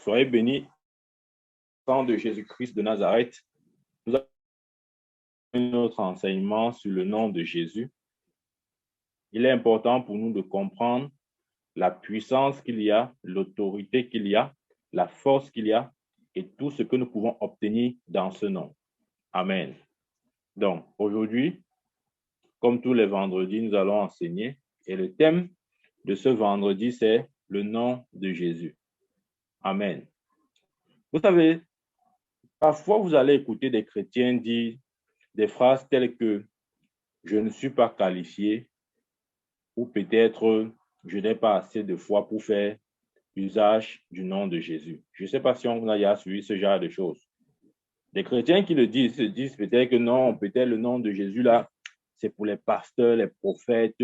Soyez bénis, sang de Jésus-Christ de Nazareth. Nous avons notre enseignement sur le nom de Jésus. Il est important pour nous de comprendre la puissance qu'il y a, l'autorité qu'il y a, la force qu'il y a et tout ce que nous pouvons obtenir dans ce nom. Amen. Donc, aujourd'hui, comme tous les vendredis, nous allons enseigner et le thème de ce vendredi, c'est le nom de Jésus. Amen. Vous savez, parfois vous allez écouter des chrétiens dire des phrases telles que « je ne suis pas qualifié » ou peut-être « je n'ai pas assez de foi pour faire usage du nom de Jésus ». Je ne sais pas si on a déjà suivi ce genre de choses. Les chrétiens qui le disent se disent peut-être que non, peut-être le nom de Jésus là, c'est pour les pasteurs, les prophètes,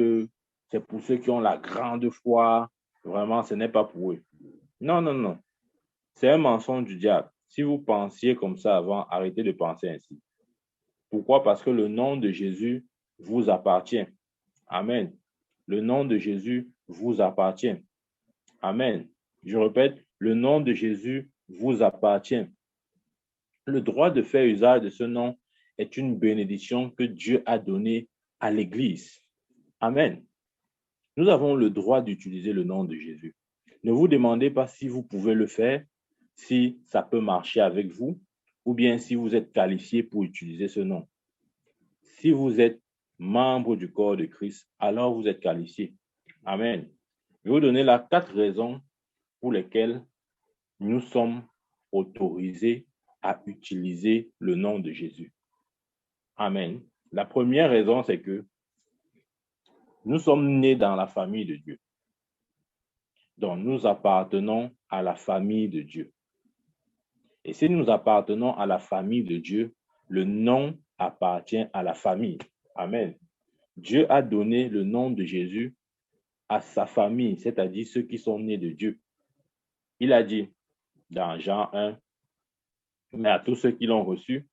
c'est pour ceux qui ont la grande foi. Vraiment, ce n'est pas pour eux. Non, non, non. C'est un mensonge du diable. Si vous pensiez comme ça avant, arrêtez de penser ainsi. Pourquoi? Parce que le nom de Jésus vous appartient. Amen. Le nom de Jésus vous appartient. Amen. Je répète, le nom de Jésus vous appartient. Le droit de faire usage de ce nom est une bénédiction que Dieu a donnée à l'Église. Amen. Nous avons le droit d'utiliser le nom de Jésus. Ne vous demandez pas si vous pouvez le faire, si ça peut marcher avec vous, ou bien si vous êtes qualifié pour utiliser ce nom. Si vous êtes membre du corps de Christ, alors vous êtes qualifié. Amen. Je vais vous donner là 4 raisons pour lesquelles nous sommes autorisés à utiliser le nom de Jésus. Amen. La première raison, c'est que nous sommes nés dans la famille de Dieu. Donc, nous appartenons à la famille de Dieu. Et si nous appartenons à la famille de Dieu, le nom appartient à la famille. Amen. Dieu a donné le nom de Jésus à sa famille, c'est-à-dire ceux qui sont nés de Dieu. Il a dit dans Jean 1, mais à tous ceux qui l'ont reçu,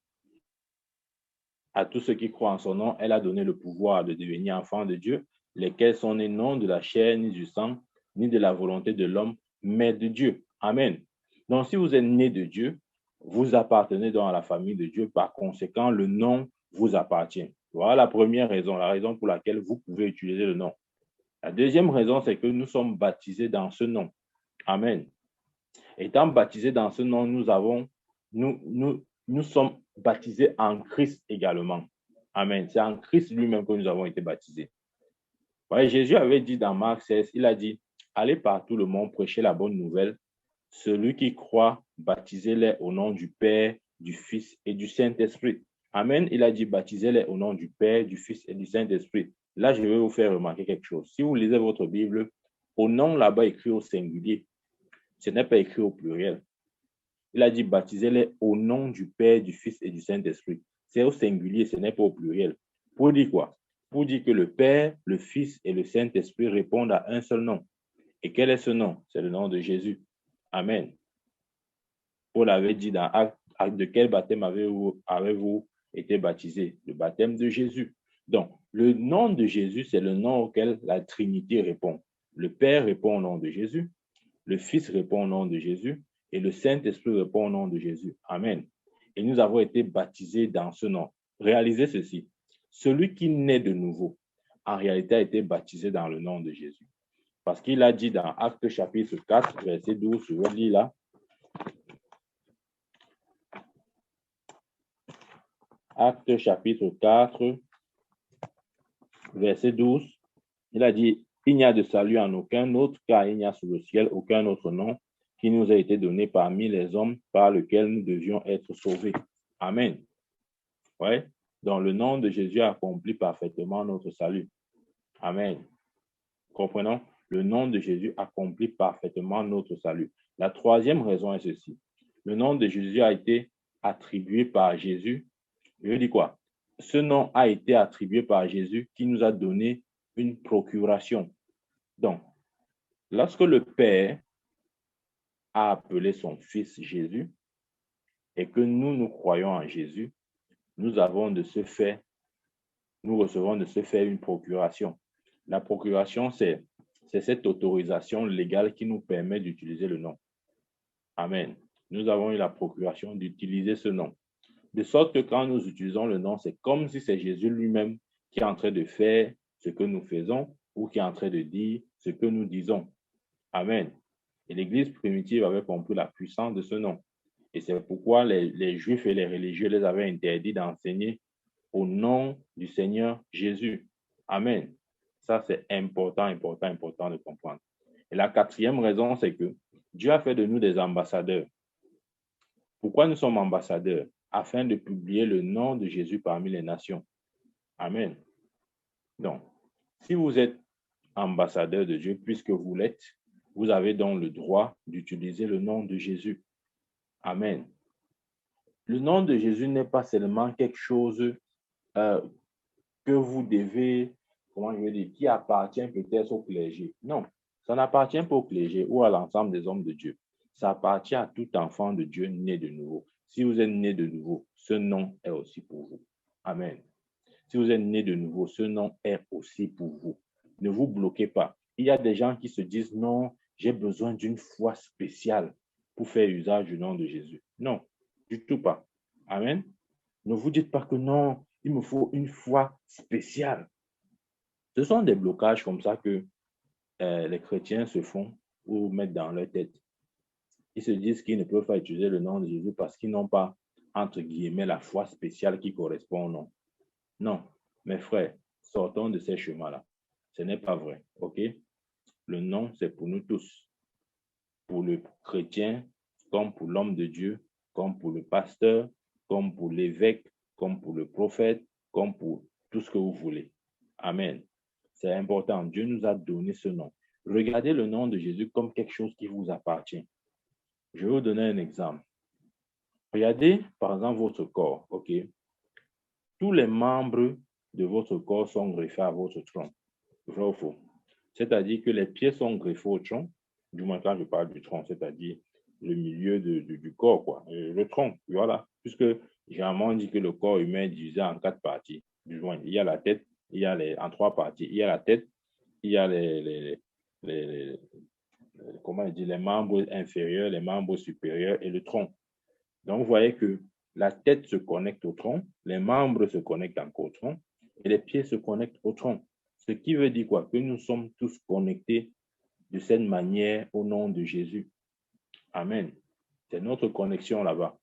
à tous ceux qui croient en son nom, elle a donné le pouvoir de devenir enfants de Dieu, lesquels sont nés non de la chair, ni du sang, ni de la volonté de l'homme, mais de Dieu. Amen. Donc, si vous êtes nés de Dieu, vous appartenez donc à la famille de Dieu. Par conséquent, le nom vous appartient. Voilà la première raison, la raison pour laquelle vous pouvez utiliser le nom. La deuxième raison, c'est que nous sommes baptisés dans ce nom. Amen. Étant baptisés dans ce nom, nous sommes baptisés en Christ également. Amen. C'est en Christ lui-même que nous avons été baptisés. Ouais, Jésus avait dit dans Marc 16, il a dit, allez par tout le monde, prêchez la bonne nouvelle. Celui qui croit, baptisez-les au nom du Père, du Fils et du Saint-Esprit. Amen. Il a dit, baptisez-les au nom du Père, du Fils et du Saint-Esprit. Là, je vais vous faire remarquer quelque chose. Si vous lisez votre Bible, au nom là-bas écrit au singulier, ce n'est pas écrit au pluriel. Il a dit, baptisez-les au nom du Père, du Fils et du Saint-Esprit. C'est au singulier, ce n'est pas au pluriel. Pour dire quoi? Pour dire que le Père, le Fils et le Saint-Esprit répondent à un seul nom. Et quel est ce nom? C'est le nom de Jésus. Amen. Paul avait dit dans Actes, de quel baptême avez-vous été baptisé? Le baptême de Jésus. Donc, le nom de Jésus, c'est le nom auquel la Trinité répond. Le Père répond au nom de Jésus, le Fils répond au nom de Jésus et le Saint-Esprit répond au nom de Jésus. Amen. Et nous avons été baptisés dans ce nom. Réalisez ceci. Celui qui naît de nouveau, en réalité, a été baptisé dans le nom de Jésus. Parce qu'il a dit dans Actes chapitre 4, verset 12, je vais lire là. Actes chapitre 4, verset 12, il a dit, il n'y a de salut en aucun autre, car il n'y a sous le ciel aucun autre nom qui nous a été donné parmi les hommes par lequel nous devions être sauvés. Amen. Ouais. Donc, le nom de Jésus accomplit parfaitement notre salut. Amen. Comprenons? Le nom de Jésus accomplit parfaitement notre salut. La troisième raison est ceci. Le nom de Jésus a été attribué par Jésus. Je dis quoi? Ce nom a été attribué par Jésus qui nous a donné une procuration. Donc, lorsque le Père a appelé son Fils Jésus et que nous croyons en Jésus, nous recevons de ce fait une procuration. La procuration, c'est cette autorisation légale qui nous permet d'utiliser le nom. Amen. Nous avons eu la procuration d'utiliser ce nom. De sorte que quand nous utilisons le nom, c'est comme si c'est Jésus lui-même qui est en train de faire ce que nous faisons ou qui est en train de dire ce que nous disons. Amen. Et l'Église primitive avait compris la puissance de ce nom. Et c'est pourquoi les Juifs et les religieux les avaient interdits d'enseigner au nom du Seigneur Jésus. Amen. Ça, c'est important de comprendre. Et la quatrième raison, c'est que Dieu a fait de nous des ambassadeurs. Pourquoi nous sommes ambassadeurs? Afin de publier le nom de Jésus parmi les nations. Amen. Donc, si vous êtes ambassadeur de Dieu, puisque vous l'êtes, vous avez donc le droit d'utiliser le nom de Jésus. Amen. Le nom de Jésus n'est pas seulement quelque chose que vous devez, comment je veux dire, qui appartient peut-être au clergé. Non, ça n'appartient pas au clergé ou à l'ensemble des hommes de Dieu. Ça appartient à tout enfant de Dieu né de nouveau. Si vous êtes né de nouveau, ce nom est aussi pour vous. Amen. Si vous êtes né de nouveau, ce nom est aussi pour vous. Ne vous bloquez pas. Il y a des gens qui se disent, non, j'ai besoin d'une foi spéciale pour faire usage du nom de Jésus. Non, du tout pas. Amen. Ne vous dites pas que non, il me faut une foi spéciale. Ce sont des blocages comme ça que les chrétiens se font ou mettent dans leur tête. Ils se disent qu'ils ne peuvent pas utiliser le nom de Jésus parce qu'ils n'ont pas, entre guillemets, la foi spéciale qui correspond au nom. Non, mes frères, sortons de ces chemins-là. Ce n'est pas vrai, ok? Le nom, c'est pour nous tous. Pour le chrétien, comme pour l'homme de Dieu, comme pour le pasteur, comme pour l'évêque, comme pour le prophète, comme pour tout ce que vous voulez. Amen. C'est important. Dieu nous a donné ce nom. Regardez le nom de Jésus comme quelque chose qui vous appartient. Je vais vous donner un exemple. Regardez, par exemple, votre corps, ok? Tous les membres de votre corps sont greffés à votre tronc. Vrai ou faux? C'est-à-dire que les pieds sont greffés au tronc, du moins quand je parle du tronc, c'est-à-dire le milieu du corps, quoi. Le tronc, voilà. Puisque généralement, on dit que le corps humain est divisé en 4 parties. Du moins, il y a la tête, il y a en 3 parties. Il y a la tête, il y a comment on dit, les membres inférieurs, les membres supérieurs et le tronc. Donc, vous voyez que la tête se connecte au tronc, les membres se connectent encore au tronc et les pieds se connectent au tronc. Ce qui veut dire quoi? Que nous sommes tous connectés de cette manière au nom de Jésus. Amen. C'est notre connexion là-bas.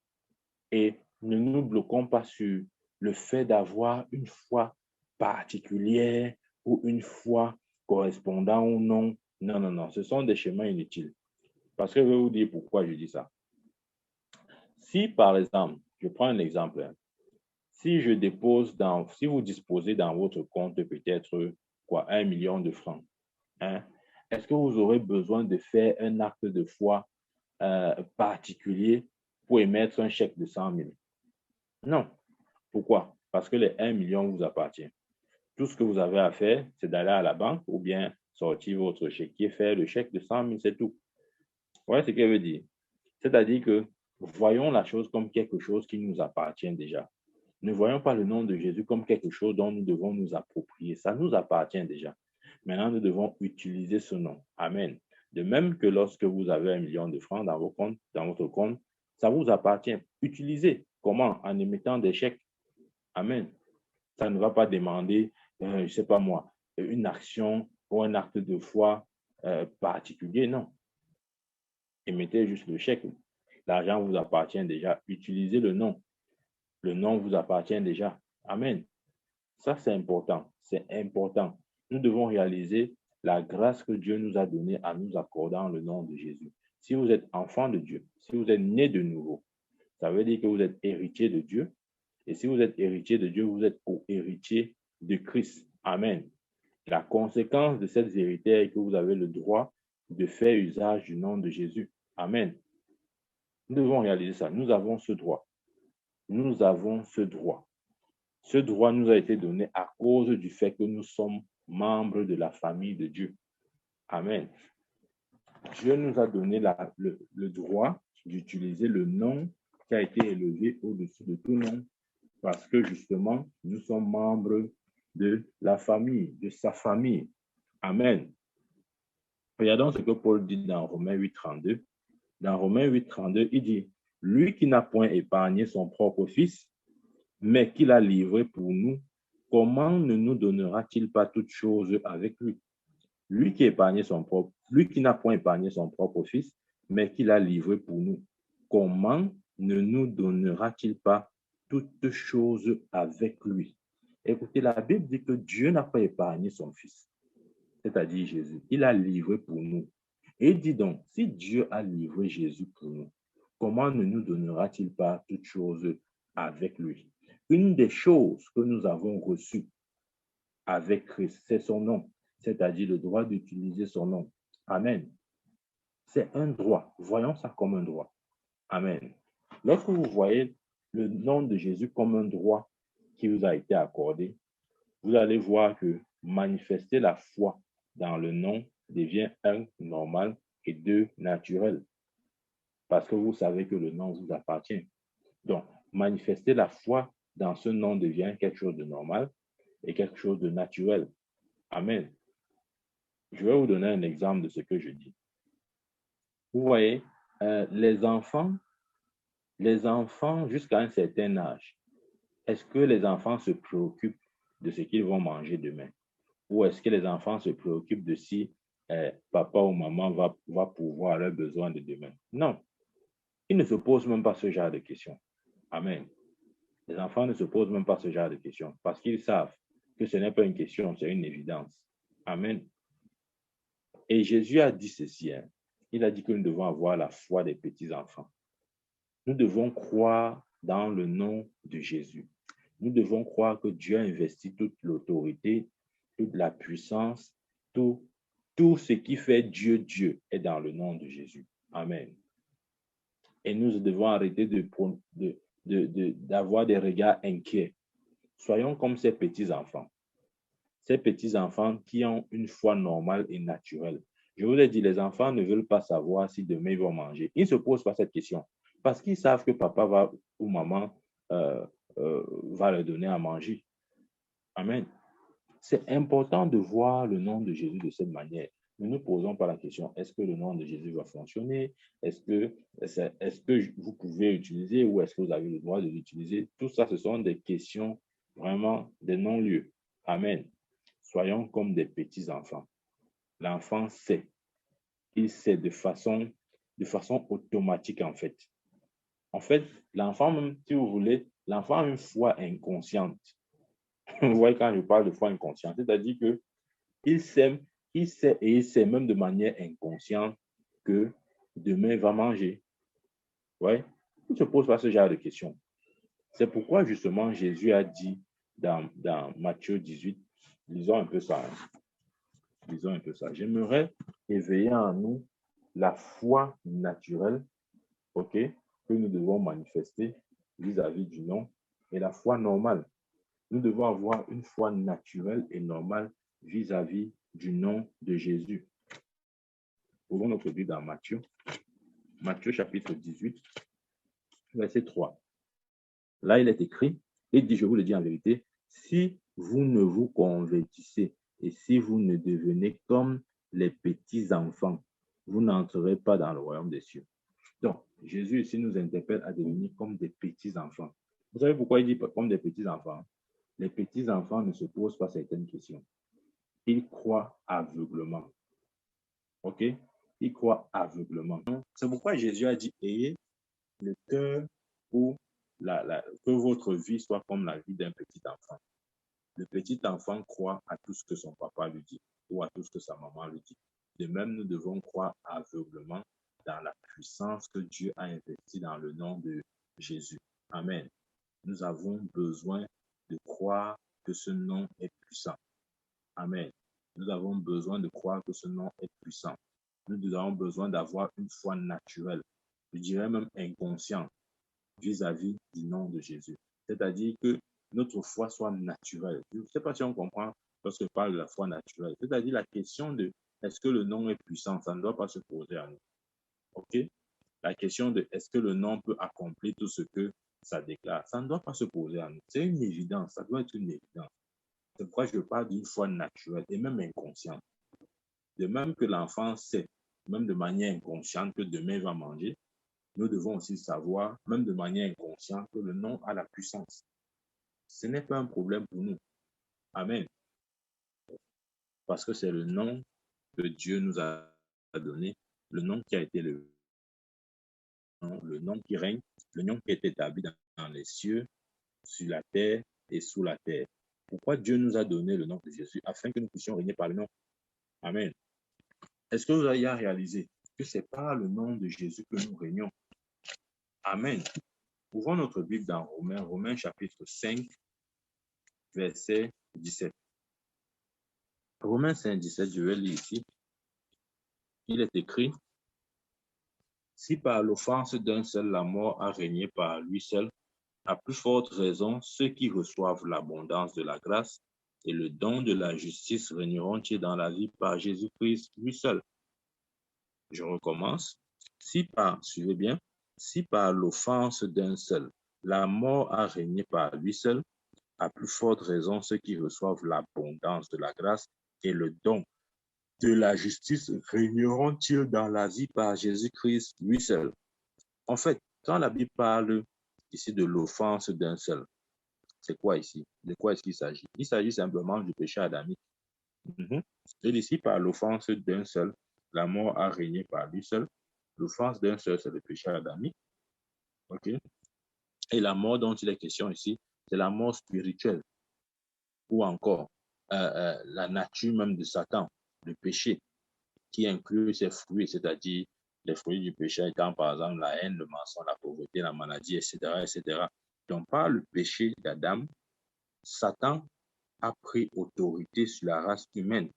Et ne nous bloquons pas sur le fait d'avoir une foi particulière ou une foi correspondant au nom. Non, non, non. Ce sont des chemins inutiles. Parce que je vais vous dire pourquoi je dis ça. Si, par exemple, je prends un exemple, si vous disposez dans votre compte peut-être 1 million de francs, hein, est-ce que vous aurez besoin de faire un acte de foi particulier pour émettre un chèque de 100 000? Non. Pourquoi? Parce que les 1 million vous appartient. Tout ce que vous avez à faire, c'est d'aller à la banque ou bien sortir votre chéquier, faire le chèque de 100 000, c'est tout. Vous voyez ce qu'elle veut dire? C'est-à-dire que voyons la chose comme quelque chose qui nous appartient déjà. Ne voyons pas le nom de Jésus comme quelque chose dont nous devons nous approprier. Ça nous appartient déjà. Maintenant, nous devons utiliser ce nom. Amen. De même que lorsque vous avez 1 million de francs dans votre compte, ça vous appartient. Utilisez. Comment? En émettant des chèques. Amen. Ça ne va pas demander, je ne sais pas moi, une action ou un acte de foi particulier. Non. Émettez juste le chèque. L'argent vous appartient déjà. Utilisez le nom. Le nom vous appartient déjà. Amen. Ça, c'est important. C'est important. Nous devons réaliser la grâce que Dieu nous a donnée en nous accordant le nom de Jésus. Si vous êtes enfant de Dieu, si vous êtes né de nouveau, ça veut dire que vous êtes héritier de Dieu. Et si vous êtes héritier de Dieu, vous êtes co-héritier de Christ. Amen. La conséquence de cette vérité est que vous avez le droit de faire usage du nom de Jésus. Amen. Nous devons réaliser ça. Nous avons ce droit. Nous avons ce droit. Ce droit nous a été donné à cause du fait que nous sommes membres de la famille de Dieu. Amen. Dieu nous a donné le droit d'utiliser le nom qui a été élevé au-dessus de tout nom parce que justement, nous sommes membres de la famille, de sa famille. Amen. Regardons ce que Paul dit dans Romains 8, 32. Dans Romains 8, 32, il dit, lui qui n'a point épargné son propre fils, mais qui l'a livré pour nous, comment ne nous donnera-t-il pas toutes choses avec lui? Lui qui n'a point épargné son propre fils, mais qui l'a livré pour nous, comment ne nous donnera-t-il pas toutes choses avec lui? Écoutez, la Bible dit que Dieu n'a pas épargné son fils, c'est-à-dire Jésus. Il a livré pour nous. Et il dit donc, si Dieu a livré Jésus pour nous, comment ne nous donnera-t-il pas toutes choses avec lui? Une des choses que nous avons reçues avec Christ, c'est son nom, c'est-à-dire le droit d'utiliser son nom. Amen. C'est un droit. Voyons ça comme un droit. Amen. Lorsque vous voyez le nom de Jésus comme un droit qui vous a été accordé, vous allez voir que manifester la foi dans le nom devient un, normal et deux, naturel. Parce que vous savez que le nom vous appartient. Donc, manifester la foi dans ce nom devient quelque chose de normal et quelque chose de naturel. Amen. Je vais vous donner un exemple de ce que je dis. Vous voyez, les enfants jusqu'à un certain âge, est-ce que les enfants se préoccupent de ce qu'ils vont manger demain? Ou est-ce que les enfants se préoccupent de si papa ou maman va pourvoir leurs besoins de demain? Non, ils ne se posent même pas ce genre de questions. Amen. Les enfants ne se posent même pas ce genre de questions parce qu'ils savent que ce n'est pas une question, c'est une évidence. Amen. Et Jésus a dit ceci, hein. Il a dit que nous devons avoir la foi des petits-enfants. Nous devons croire dans le nom de Jésus. Nous devons croire que Dieu a investi toute l'autorité, toute la puissance, tout ce qui fait Dieu, Dieu est dans le nom de Jésus. Amen. Et nous devons arrêter d'avoir des regards inquiets. Soyons comme ces petits-enfants. Ces petits-enfants qui ont une foi normale et naturelle. Je vous ai dit, les enfants ne veulent pas savoir si demain ils vont manger. Ils ne se posent pas cette question parce qu'ils savent que papa ou maman va leur donner à manger. Amen. C'est important de voir le nom de Jésus de cette manière. Ne nous posons pas la question, est-ce que le nom de Jésus va fonctionner? Est-ce que vous pouvez l'utiliser ou est-ce que vous avez le droit de l'utiliser? Tout ça, ce sont des questions vraiment des non-lieux. Amen. Soyons comme des petits-enfants. L'enfant sait. Il sait de façon automatique, en fait. En fait, l'enfant, même si vous voulez, l'enfant a une foi inconsciente. Vous voyez, quand je parle de foi inconsciente, c'est-à-dire qu'il sait et il sait même de manière inconsciente que demain il va manger. Ouais. Il ne se pose pas ce genre de questions. C'est pourquoi, justement, Jésus a dit dans Matthieu 18, lisons un peu ça. Lisons un peu ça. J'aimerais éveiller en nous la foi naturelle, ok, que nous devons manifester vis-à-vis du nom et la foi normale. Nous devons avoir une foi naturelle et normale vis-à-vis du nom de Jésus. Ouvrons notre Bible dans Matthieu. Matthieu chapitre 18, verset 3. Là, il est écrit, il dit, je vous le dis en vérité, si vous ne vous convertissez et si vous ne devenez comme les petits-enfants, vous n'entrerez pas dans le royaume des cieux. Donc, Jésus ici nous interpelle à devenir comme des petits-enfants. Vous savez pourquoi il dit comme des petits-enfants? Les petits-enfants ne se posent pas certaines questions. Ils croient aveuglement. OK? Ils croient aveuglement. C'est pourquoi Jésus a dit, ayez le cœur pour que votre vie soit comme la vie d'un petit enfant. Le petit enfant croit à tout ce que son papa lui dit ou à tout ce que sa maman lui dit. De même, nous devons croire aveuglement dans la puissance que Dieu a investie dans le nom de Jésus. Amen. Nous avons besoin de croire que ce nom est puissant. Amen. Nous avons besoin de croire que ce nom est puissant. Nous avons besoin d'avoir une foi naturelle, je dirais même inconsciente, vis-à-vis du nom de Jésus. C'est-à-dire que notre foi soit naturelle. Je ne sais pas si on comprend lorsque je parle de la foi naturelle. C'est-à-dire la question de est-ce que le nom est puissant, ça ne doit pas se poser à nous. OK? La question de est-ce que le nom peut accomplir tout ce que ça déclare, ça ne doit pas se poser à nous. C'est une évidence, ça doit être une évidence. C'est pourquoi je parle d'une foi naturelle et même inconsciente. De même que l'enfant sait même de manière inconsciente, que demain il va manger, nous devons aussi savoir, même de manière inconsciente, que le nom a la puissance. Ce n'est pas un problème pour nous. Amen. Parce que c'est le nom que Dieu nous a donné, le nom qui a été le nom qui règne, le nom qui est établi dans les cieux, sur la terre et sous la terre. Pourquoi Dieu nous a donné le nom de Jésus? Afin que nous puissions régner par le nom. Amen. Est-ce que vous avez réalisé que c'est par le nom de Jésus que nous régnons? Amen. Ouvrons notre Bible dans Romains chapitre 5, verset 17. Romains 5, 17, je vais lire ici. Il est écrit: si par l'offense d'un seul la mort a régné par lui seul, à plus forte raison, ceux qui reçoivent l'abondance de la grâce et le don de la justice régneront-ils dans la vie par Jésus-Christ lui seul. Je recommence. Suivez bien, si par l'offense d'un seul la mort a régné par lui seul, à plus forte raison, ceux qui reçoivent l'abondance de la grâce et le don de la justice régneront-ils dans la vie par Jésus-Christ lui seul. En fait, quand la Bible parle ici de l'offense d'un seul, c'est quoi ici? De quoi est-ce qu'il s'agit? Il s'agit simplement du péché adamique. Et ici, par l'offense d'un seul, la mort a régné par lui seul. L'offense d'un seul, c'est le péché adamique. OK? Et la mort dont il est question ici, c'est la mort spirituelle. Ou encore, la nature même de Satan, le péché, qui inclut ses fruits, c'est-à-dire les fruits du péché étant par exemple la haine, le mensonge, la pauvreté, la maladie, etc., etc. Donc, par le péché d'Adam, Satan a pris autorité sur la race humaine.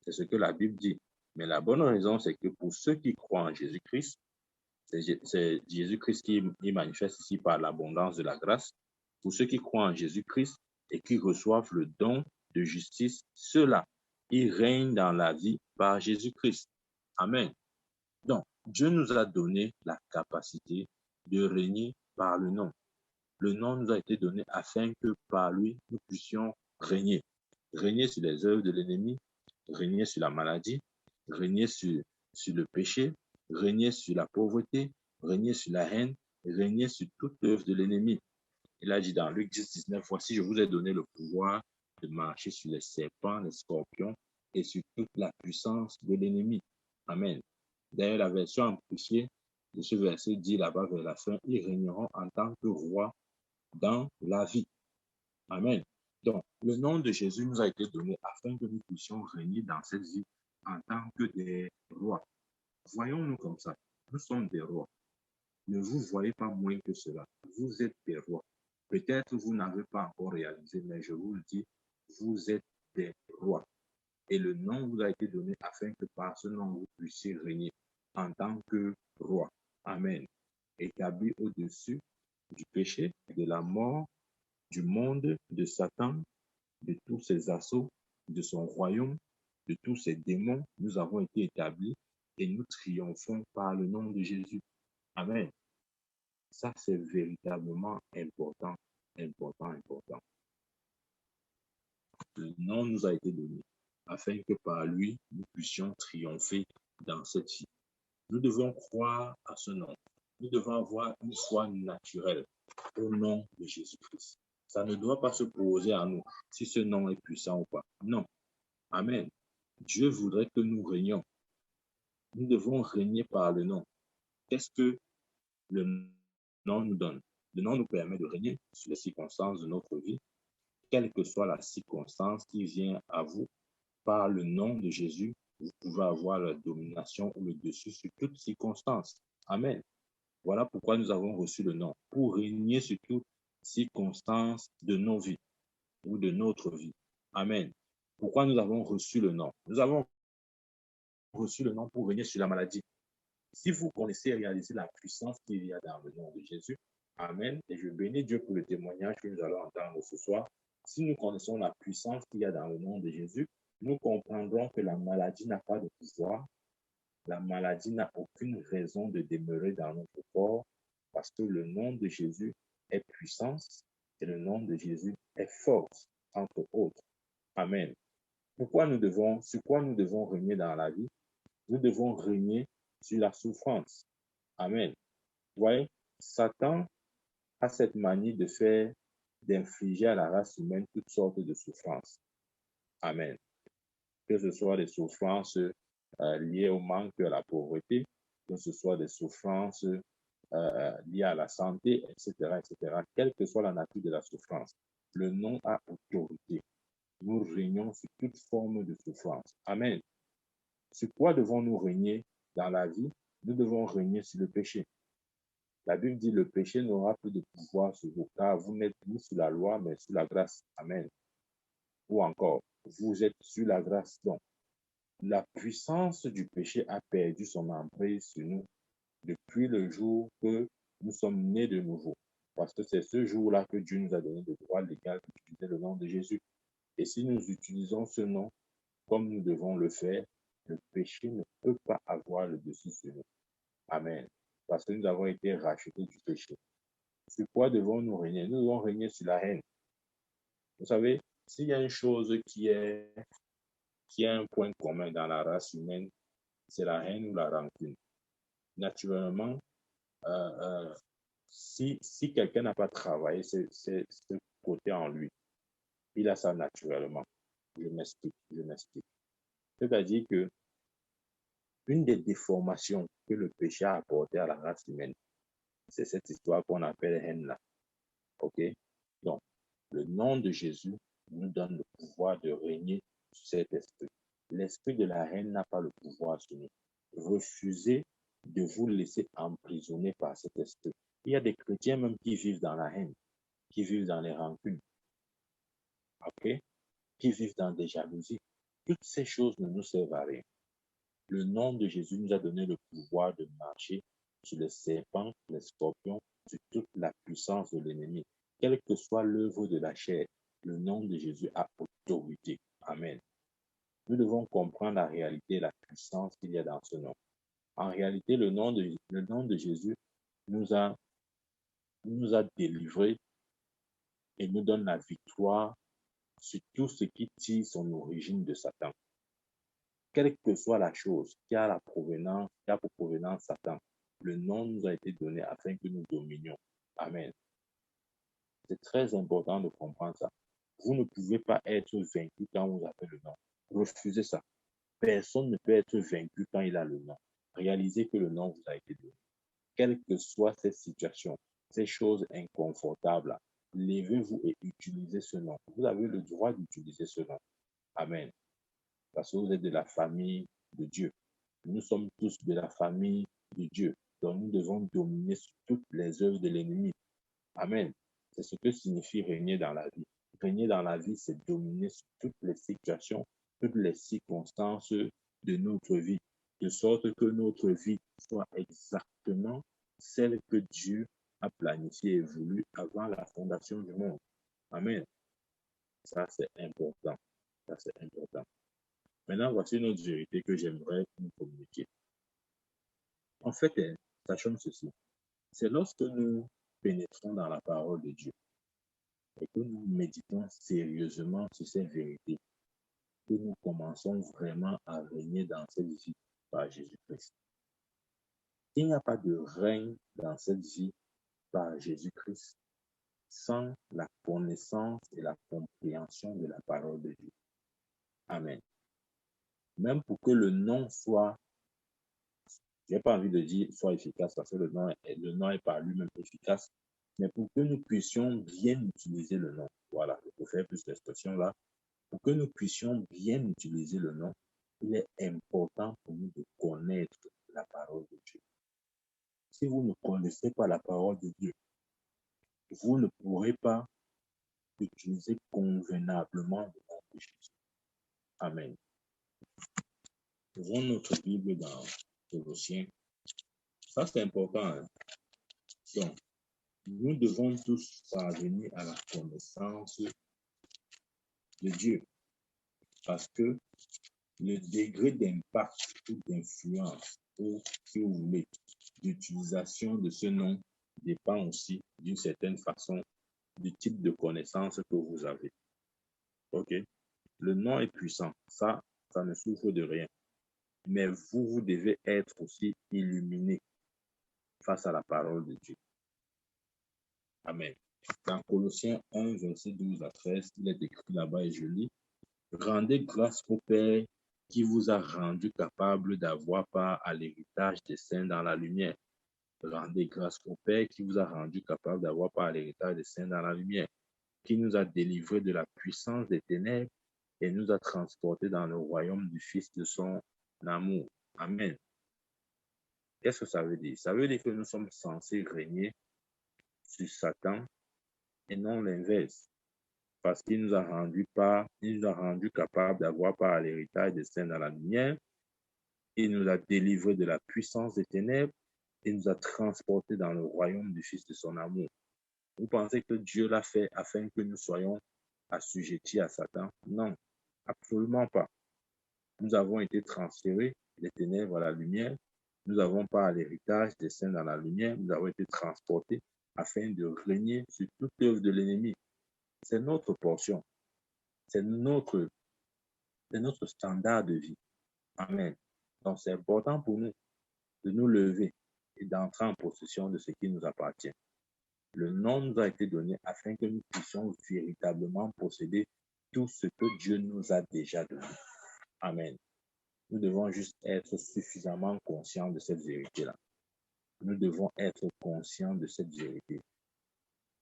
C'est ce que la Bible dit. Mais la bonne raison, c'est que pour ceux qui croient en Jésus-Christ, c'est Jésus-Christ qui manifeste ici par l'abondance de la grâce. Pour ceux qui croient en Jésus-Christ et qui reçoivent le don de justice, ceux-là, ils règnent dans la vie par Jésus-Christ. Amen. Donc, Dieu nous a donné la capacité de régner par le nom. Le nom nous a été donné afin que par lui, nous puissions régner. Régner sur les œuvres de l'ennemi, régner sur la maladie, régner sur le péché, régner sur la pauvreté, régner sur la haine, régner sur toute œuvre de l'ennemi. Il a dit dans Luc 10, 19, voici, je vous ai donné le pouvoir de marcher sur les serpents, les scorpions et sur toute la puissance de l'ennemi. Amen. D'ailleurs, la version amplifiée de ce verset dit là-bas vers la fin, ils régneront en tant que rois dans la vie. Amen. Donc, le nom de Jésus nous a été donné afin que nous puissions régner dans cette vie en tant que des rois. Voyons-nous comme ça. Nous sommes des rois. Ne vous voyez pas moins que cela. Vous êtes des rois. Peut-être vous n'avez pas encore réalisé, mais je vous le dis, vous êtes des rois. Et le nom vous a été donné afin que par ce nom vous puissiez régner en tant que roi. Amen. Établi au-dessus du péché, de la mort, du monde, de Satan, de tous ses assauts, de son royaume, de tous ses démons, nous avons été établis et nous triomphons par le nom de Jésus. Amen. Ça, c'est véritablement important, important, important. Le nom nous a été donné afin que par lui, nous puissions triompher dans cette vie. Nous devons croire à ce nom. Nous devons avoir une foi naturelle au nom de Jésus-Christ. Ça ne doit pas se poser à nous si ce nom est puissant ou pas. Non. Amen. Dieu voudrait que nous régnions. Nous devons régner par le nom. Qu'est-ce que le nom nous donne? Le nom nous permet de régner sur les circonstances de notre vie, quelle que soit la circonstance qui vient à vous. Par le nom de Jésus, vous pouvez avoir la domination ou le dessus sur toute circonstance. Amen. Voilà pourquoi nous avons reçu le nom, pour régner sur toute circonstance de nos vies ou de notre vie. Amen. Pourquoi nous avons reçu le nom? Nous avons reçu le nom pour régner sur la maladie. Si vous connaissez et réalisez la puissance qu'il y a dans le nom de Jésus, Amen, et je bénis Dieu pour le témoignage que nous allons entendre ce soir. Si nous connaissons la puissance qu'il y a dans le nom de Jésus, nous comprendrons que la maladie n'a pas de pouvoir. La maladie n'a aucune raison de demeurer dans notre corps parce que le nom de Jésus est puissance et le nom de Jésus est force, entre autres. Amen. Sur quoi nous devons régner dans la vie? Nous devons régner sur la souffrance. Amen. Vous voyez, Satan a cette manie de faire, d'infliger à la race humaine toutes sortes de souffrances. Amen. Que ce soit des souffrances liées au manque, à la pauvreté, que ce soit des souffrances liées à la santé, etc., etc. Quelle que soit la nature de la souffrance, le nom a autorité. Nous régnons sur toute forme de souffrance. Amen. Sur quoi devons-nous régner dans la vie? Nous devons régner sur le péché. La Bible dit le péché n'aura plus de pouvoir sur vous, car vous n'êtes ni sous la loi, mais sous la grâce. Amen. Ou encore, vous êtes sur la grâce. Donc, la puissance du péché a perdu son emprise sur nous depuis le jour que nous sommes nés de nouveau. Parce que c'est ce jour-là que Dieu nous a donné le droit légal d'utiliser le nom de Jésus. Et si nous utilisons ce nom comme nous devons le faire, le péché ne peut pas avoir le dessus sur nous. Amen. Parce que nous avons été rachetés du péché. Sur quoi devons-nous régner? Nous devons régner sur la haine. Vous savez, s'il y a une chose qui a un point commun dans la race humaine, c'est la haine ou la rancune. Naturellement, si quelqu'un n'a pas travaillé ce côté en lui, il a ça naturellement. Je m'explique. C'est-à-dire que une des déformations que le péché a apporté à la race humaine, c'est cette histoire qu'on appelle haine-là. OK? Donc, le nom de Jésus nous donne le pouvoir de régner sur cet esprit. L'esprit de la haine n'a pas le pouvoir sur nous. Refusez de vous laisser emprisonner par cet esprit. Il y a des chrétiens même qui vivent dans la haine, qui vivent dans les rancunes, OK? Qui vivent dans des jalousies. Toutes ces choses ne nous servent à rien. Le nom de Jésus nous a donné le pouvoir de marcher sur les serpents, les scorpions, sur toute la puissance de l'ennemi. Quelle que soit l'œuvre de la chair, le nom de Jésus a autorité. Amen. Nous devons comprendre la réalité et la puissance qu'il y a dans ce nom. En réalité, le nom de Jésus nous a délivrés et nous donne la victoire sur tout ce qui tire son origine de Satan. Quelle que soit la chose qui a pour provenance Satan, le nom nous a été donné afin que nous dominions. Amen. C'est très important de comprendre ça. Vous ne pouvez pas être vaincu quand vous avez le nom. Refusez ça. Personne ne peut être vaincu quand il a le nom. Réalisez que le nom vous a été donné. Quelle que soit cette situation, ces choses inconfortables, levez-vous et utilisez ce nom. Vous avez le droit d'utiliser ce nom. Amen. Parce que vous êtes de la famille de Dieu. Nous sommes tous de la famille de Dieu. Donc nous devons dominer sur toutes les œuvres de l'ennemi. Amen. C'est ce que signifie régner dans la vie. Régner dans la vie, c'est dominer sur toutes les situations, toutes les circonstances de notre vie, de sorte que notre vie soit exactement celle que Dieu a planifiée et voulu avant la fondation du monde. Amen. Ça, c'est important. Ça, c'est important. Maintenant, voici une autre vérité que j'aimerais vous communiquer. En fait, sachons ceci. C'est lorsque nous pénétrons dans la parole de Dieu et que nous méditons sérieusement sur ces vérités, que nous commençons vraiment à régner dans cette vie par Jésus-Christ. Il n'y a pas de règne dans cette vie par Jésus-Christ sans la connaissance et la compréhension de la parole de Dieu. Amen. Même pour que le nom soit, je n'ai pas envie de dire soit efficace parce que le nom est par lui-même efficace, mais pour que nous puissions bien utiliser le nom. Voilà, je peux faire plus d'expressions là. Pour que nous puissions bien utiliser le nom, il est important pour nous de connaître la parole de Dieu. Si vous ne connaissez pas la parole de Dieu, vous ne pourrez pas utiliser convenablement le nom de Jésus. Amen. Ouvrons notre Bible dans Colossiens. Ça, c'est important. Hein? Donc, nous devons tous parvenir à la connaissance de Dieu. Parce que le degré d'impact ou d'influence, ou si vous voulez, d'utilisation de ce nom dépend aussi d'une certaine façon du type de connaissance que vous avez. OK? Le nom est puissant. Ça ne souffre de rien. mais vous devez être aussi illuminé face à la parole de Dieu. Amen. Dans Colossiens 1, verset 12 à 13, il est écrit là-bas et je lis, « Rendez grâce au Père qui vous a rendu capable d'avoir part à l'héritage des saints dans la lumière. » Rendez grâce au Père qui vous a rendu capable d'avoir part à l'héritage des saints dans la lumière, qui nous a délivrés de la puissance des ténèbres et nous a transportés dans le royaume du Fils de son amour. Amen. Qu'est-ce que ça veut dire? Ça veut dire que nous sommes censés régner sur Satan et non l'inverse. Parce qu'il nous a rendu capables d'avoir part à l'héritage des saints dans la lumière. Il nous a délivrés de la puissance des ténèbres et nous a transportés dans le royaume du Fils de son amour. Vous pensez que Dieu l'a fait afin que nous soyons assujettis à Satan? Non, absolument pas. Nous avons été transférés des ténèbres à la lumière. Nous avons part à l'héritage des saints dans la lumière. Nous avons été transportés afin de régner sur toute œuvre de l'ennemi. C'est notre portion. C'est notre standard de vie. Amen. Donc, c'est important pour nous de nous lever et d'entrer en possession de ce qui nous appartient. Le nom nous a été donné afin que nous puissions véritablement posséder tout ce que Dieu nous a déjà donné. Amen. Nous devons juste être suffisamment conscients de cette vérité-là. Nous devons être conscients de cette vérité.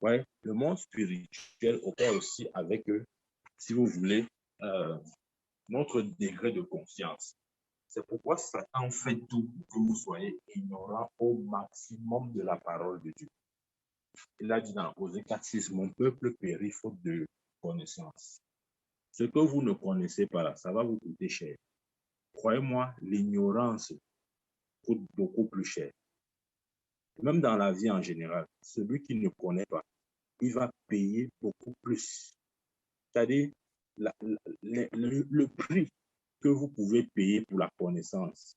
Ouais, le monde spirituel opère aussi avec eux, si vous voulez, notre degré de conscience. C'est pourquoi Satan fait tout pour que vous soyez ignorants au maximum de la parole de Dieu. Il a dit dans Osée 4:6, mon peuple périt faute de connaissance. Ce que vous ne connaissez pas là, ça va vous coûter cher. Croyez-moi, l'ignorance coûte beaucoup plus cher. Même dans la vie en général, celui qui ne connaît pas, il va payer beaucoup plus. C'est-à-dire, le prix que vous pouvez payer pour la connaissance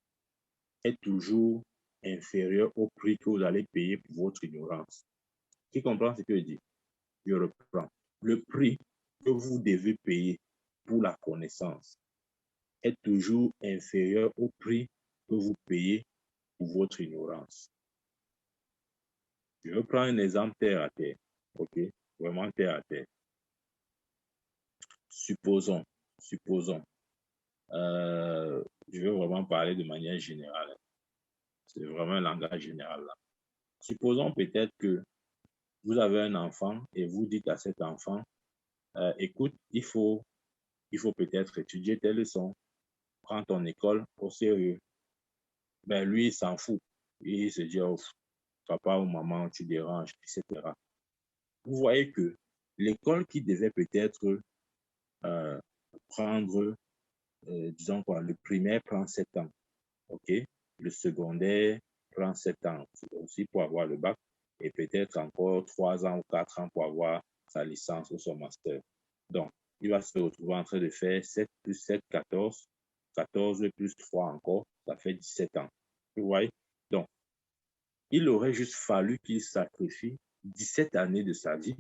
est toujours inférieur au prix que vous allez payer pour votre ignorance. Qui comprend ce que je dis? Je reprends. Le prix que vous devez payer pour la connaissance est toujours inférieur au prix que vous payez pour votre ignorance. Je vais prendre un exemple terre à terre. OK? Vraiment terre à terre. Supposons, je vais vraiment parler de manière générale. C'est vraiment un langage général là. Supposons peut-être que vous avez un enfant et vous dites à cet enfant, écoute, il faut peut-être étudier telle leçon, prends ton école au sérieux. Ben lui, il s'en fout. Il se dit, oh, papa ou maman, tu déranges, etc. Vous voyez que l'école qui devait peut-être prendre, disons quoi, le primaire prend 7 ans, ok? Le secondaire prend 7 ans aussi pour avoir le bac et peut-être encore 3 ans ou 4 ans pour avoir sa licence ou son master. Donc, il va se retrouver en train de faire 7 plus 7, 14, 14 plus 3 encore, ça fait 17 ans. Vous voyez? Donc, il aurait juste fallu qu'il sacrifie 17 années de sa vie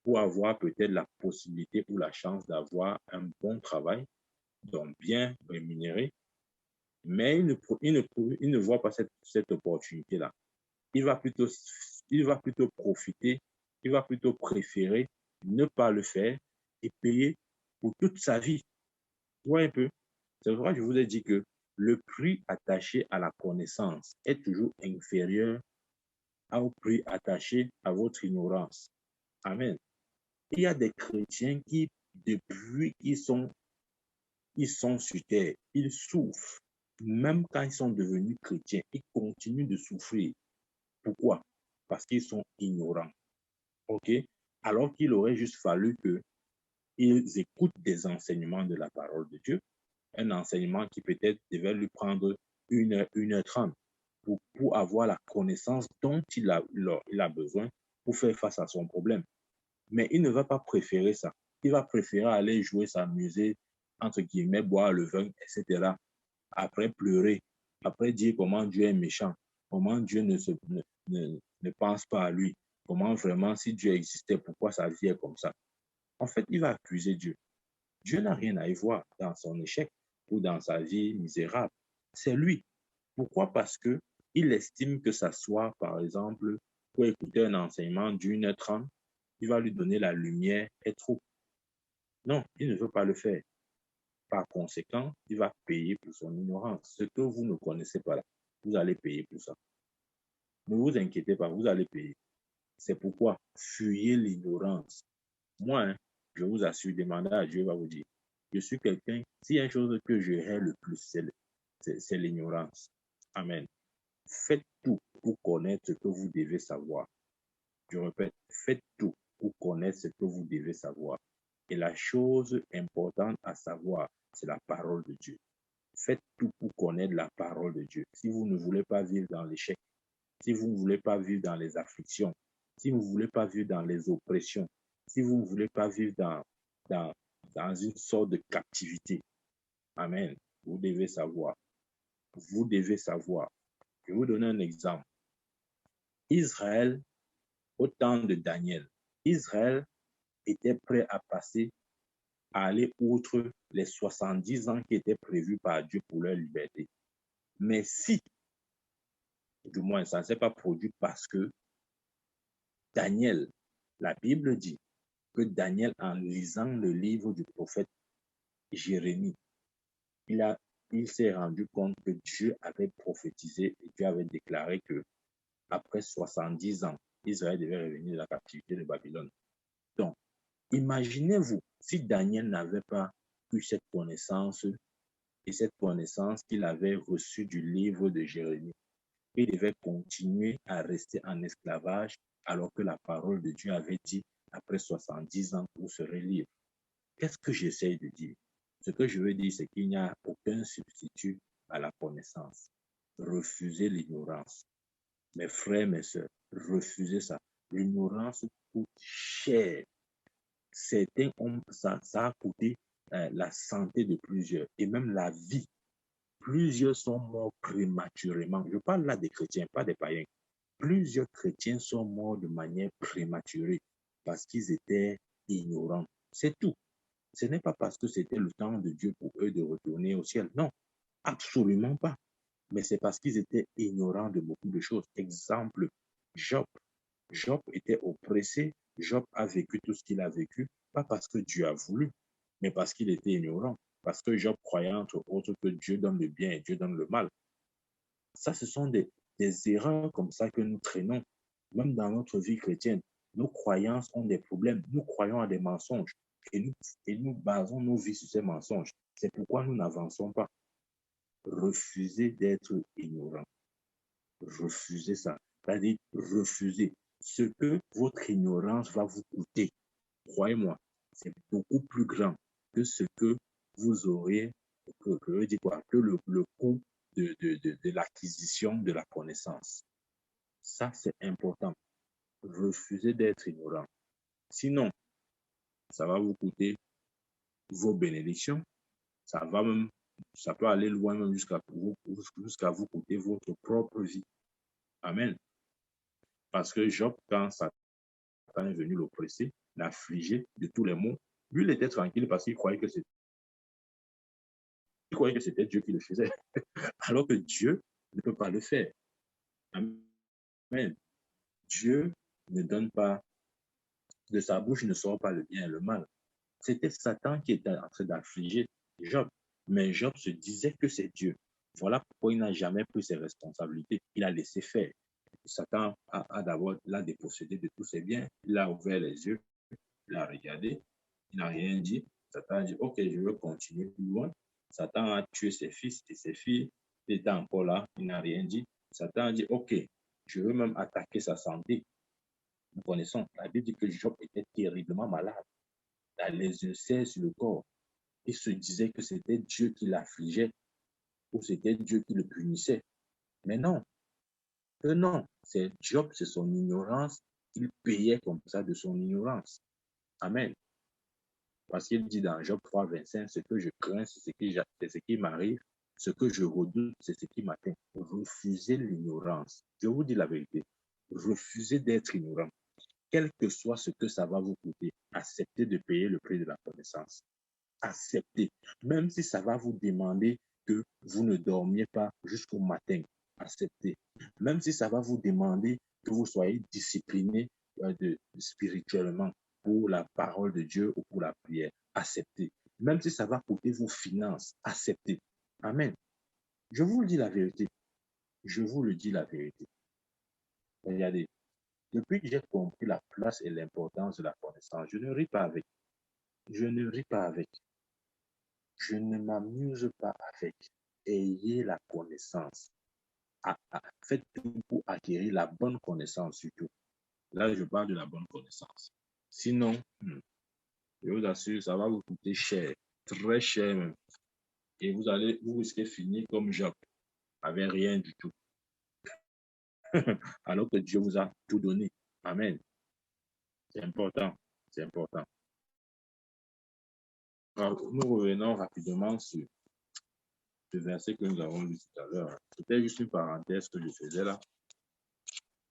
pour avoir peut-être la possibilité ou la chance d'avoir un bon travail, donc bien rémunéré, mais il ne voit pas cette opportunité-là. Il va plutôt profiter, il va plutôt préférer ne pas le faire et payer pour toute sa vie. Tu vois un peu? C'est vrai, je vous ai dit que le prix attaché à la connaissance est toujours inférieur au prix attaché à votre ignorance. Amen. Il y a des chrétiens qui, depuis qu'ils sont sur terre, ils souffrent. Même quand ils sont devenus chrétiens, ils continuent de souffrir. Pourquoi? Parce qu'ils sont ignorants. OK? Alors qu'il aurait juste fallu qu'ils écoutent des enseignements de la parole de Dieu, un enseignement qui peut-être devait lui prendre 1h30 pour avoir la connaissance dont il a besoin pour faire face à son problème. Mais il ne va pas préférer ça. Il va préférer aller jouer, s'amuser, entre guillemets, boire le vin, etc. Après pleurer, après dire comment Dieu est méchant, comment Dieu ne pense pas à lui, comment vraiment, si Dieu existait, pourquoi sa vie est comme ça. En fait, il va accuser Dieu. Dieu n'a rien à y voir dans son échec ou dans sa vie misérable. c'est lui. Pourquoi? Parce que il estime que s'asseoir, par exemple, pour écouter un enseignement d'1h30, il va lui donner la lumière est trop. Non, il ne veut pas le faire. Par conséquent, il va payer pour son ignorance. Ce que vous ne connaissez pas là, vous allez payer pour ça. Ne vous inquiétez pas, vous allez payer. C'est pourquoi fuyez l'ignorance. Moi, hein, je vous assure, demandez à Dieu, il va vous dire. Je suis quelqu'un, s'il y a une chose que je hais le plus, c'est l'ignorance. Amen. Faites tout pour connaître ce que vous devez savoir. Je répète, faites tout pour connaître ce que vous devez savoir. Et la chose importante à savoir, c'est la parole de Dieu. Faites tout pour connaître la parole de Dieu. Si vous ne voulez pas vivre dans l'échec, si vous ne voulez pas vivre dans les afflictions, si vous ne voulez pas vivre dans les oppressions, si vous ne voulez pas vivre dans, dans une sorte de captivité, amen, vous devez savoir. Vous devez savoir. Je vais vous donner un exemple. Israël, au temps de Daniel, Israël était prêt à passer, à aller outre les 70 ans qui étaient prévus par Dieu pour leur liberté. Mais si, du moins, ça ne s'est pas produit parce que Daniel, la Bible dit que Daniel, en lisant le livre du prophète Jérémie, il s'est rendu compte que Dieu avait prophétisé et Dieu avait déclaré que après 70 ans, Israël devait revenir de la captivité de Babylone. Donc, imaginez-vous si Daniel n'avait pas eu cette connaissance et cette connaissance qu'il avait reçue du livre de Jérémie. Il devait continuer à rester en esclavage alors que la parole de Dieu avait dit après 70 ans, vous serez libre. Qu'est-ce que j'essaie de dire? Ce que je veux dire, c'est qu'il n'y a aucun substitut à la connaissance. Refusez l'ignorance. Mes frères, mes sœurs, refusez ça. L'ignorance coûte cher. Certains ont, ça a coûté la santé de plusieurs et même la vie. Plusieurs sont morts prématurément. Je parle là des chrétiens, pas des païens. Plusieurs chrétiens sont morts de manière prématurée parce qu'ils étaient ignorants. C'est tout. Ce n'est pas parce que c'était le temps de Dieu pour eux de retourner au ciel. Non, absolument pas. Mais c'est parce qu'ils étaient ignorants de beaucoup de choses. Exemple, Job. Job était oppressé. Job a vécu tout ce qu'il a vécu, pas parce que Dieu a voulu, mais parce qu'il était ignorant. Parce que Job croyait entre autres que Dieu donne le bien et Dieu donne le mal. Ça, ce sont des erreurs comme ça que nous traînons, même dans notre vie chrétienne. Nos croyances ont des problèmes. Nous croyons à des mensonges et nous basons nos vies sur ces mensonges. C'est pourquoi nous n'avançons pas. Refusez d'être ignorant. Refusez ça. C'est-à-dire, refusez. Ce que votre ignorance va vous coûter, croyez-moi, c'est beaucoup plus grand que ce que vous aurez, que le coût de l'acquisition de la connaissance. Ça, c'est important. Refusez d'être ignorant. Sinon, ça va vous coûter vos bénédictions. Ça peut aller loin même jusqu'à vous coûter votre propre vie. Amen. Parce que Job, quand Satan est venu l'oppresser, l'affliger de tous les maux, lui, il était tranquille parce qu'il croyait que c'était Dieu qui le faisait. Alors que Dieu ne peut pas le faire. Amen. Dieu ne donne pas, de sa bouche ne sort pas le bien et le mal. C'était Satan qui était en train d'affliger Job. Mais Job se disait que c'est Dieu. Voilà pourquoi il n'a jamais pris ses responsabilités. Il a laissé faire. Satan d'abord l'a dépossédé de tous ses biens. Il a ouvert les yeux, il a regardé, il n'a rien dit. Satan a dit, OK, je veux continuer plus loin. Satan a tué ses fils et ses filles. Il était encore là, il n'a rien dit. Satan a dit, OK, je veux même attaquer sa santé. Nous connaissons, la Bible dit que Job était terriblement malade. Il a les ulcères sur le corps. Il se disait que c'était Dieu qui l'affligeait ou c'était Dieu qui le punissait. Mais non, non, c'est Job, c'est son ignorance. Il payait comme ça de son ignorance. Amen. Parce qu'il dit dans Job 3, 25, ce que je crains, c'est ce qui m'arrive. Ce que je redoute, c'est ce qui m'atteint. Refusez l'ignorance. Je vous dis la vérité. Refusez d'être ignorant. Quel que soit ce que ça va vous coûter, acceptez de payer le prix de la connaissance. Acceptez. Même si ça va vous demander que vous ne dormiez pas jusqu'au matin. Acceptez. Même si ça va vous demander que vous soyez discipliné spirituellement pour la parole de Dieu ou pour la prière, acceptez. Même si ça va coûter vos finances, acceptez. Amen. Je vous le dis la vérité. Je vous le dis la vérité. Regardez, depuis que j'ai compris la place et l'importance de la connaissance, je ne ris pas avec. Je ne ris pas avec. Je ne m'amuse pas avec. Ayez la connaissance. Faites tout pour acquérir la bonne connaissance surtout. Là, je parle de la bonne connaissance. Sinon, je vous assure, ça va vous coûter cher, très cher même. Et vous risquez de finir comme Job, avec rien du tout. Alors que Dieu vous a tout donné. Amen. C'est important. C'est important. Alors, nous revenons rapidement sur ce verset que nous avons lu tout à l'heure. C'était juste une parenthèse que je faisais là.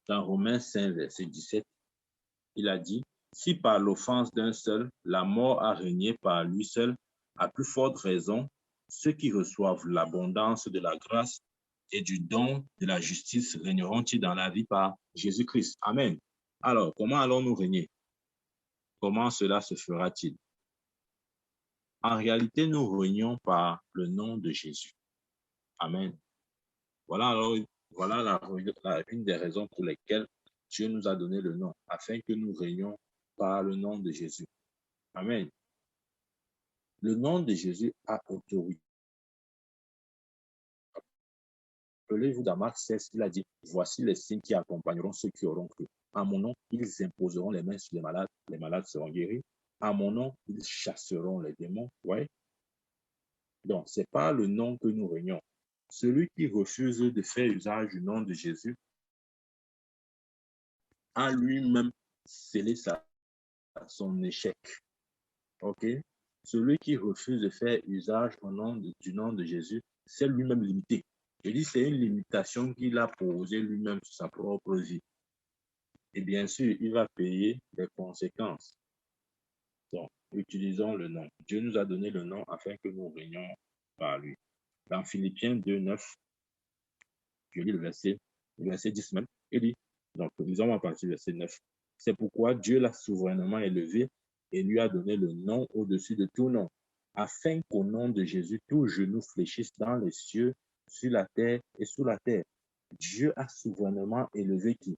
Dans Romains 5, verset 17, il a dit, si par l'offense d'un seul, la mort a régné par lui seul, à plus forte raison, ceux qui reçoivent l'abondance de la grâce et du don de la justice régneront-ils dans la vie par Jésus-Christ. Amen. Alors, comment allons-nous régner? Comment cela se fera-t-il? En réalité, nous régnons par le nom de Jésus. Amen. Voilà alors une des raisons pour lesquelles Dieu nous a donné le nom, afin que nous régnions par le nom de Jésus. Amen. Le nom de Jésus a autorité. Rappelez-vous dans Marc 16, il a dit, voici les signes qui accompagneront ceux qui auront cru. À mon nom, ils imposeront les mains sur les malades seront guéris. À mon nom, ils chasseront les démons. Ouais. Donc, ce n'est pas le nom que nous régnons. Celui qui refuse de faire usage du nom de Jésus a lui-même scellé son échec. OK? Celui qui refuse de faire usage du nom de Jésus, c'est lui-même limité. Je dis, c'est une limitation qu'il a posée lui-même sur sa propre vie. Et bien sûr, il va payer les conséquences. Donc, utilisons le nom. Dieu nous a donné le nom afin que nous régnions par lui. Dans Philippiens 2, 9, je lis le verset 10 même, il dit, donc lisons à partir du verset 9. C'est pourquoi Dieu l'a souverainement élevé et lui a donné le nom au-dessus de tout nom, afin qu'au nom de Jésus, tout genou fléchisse dans les cieux, sur la terre et sous la terre. Dieu a souverainement élevé qui?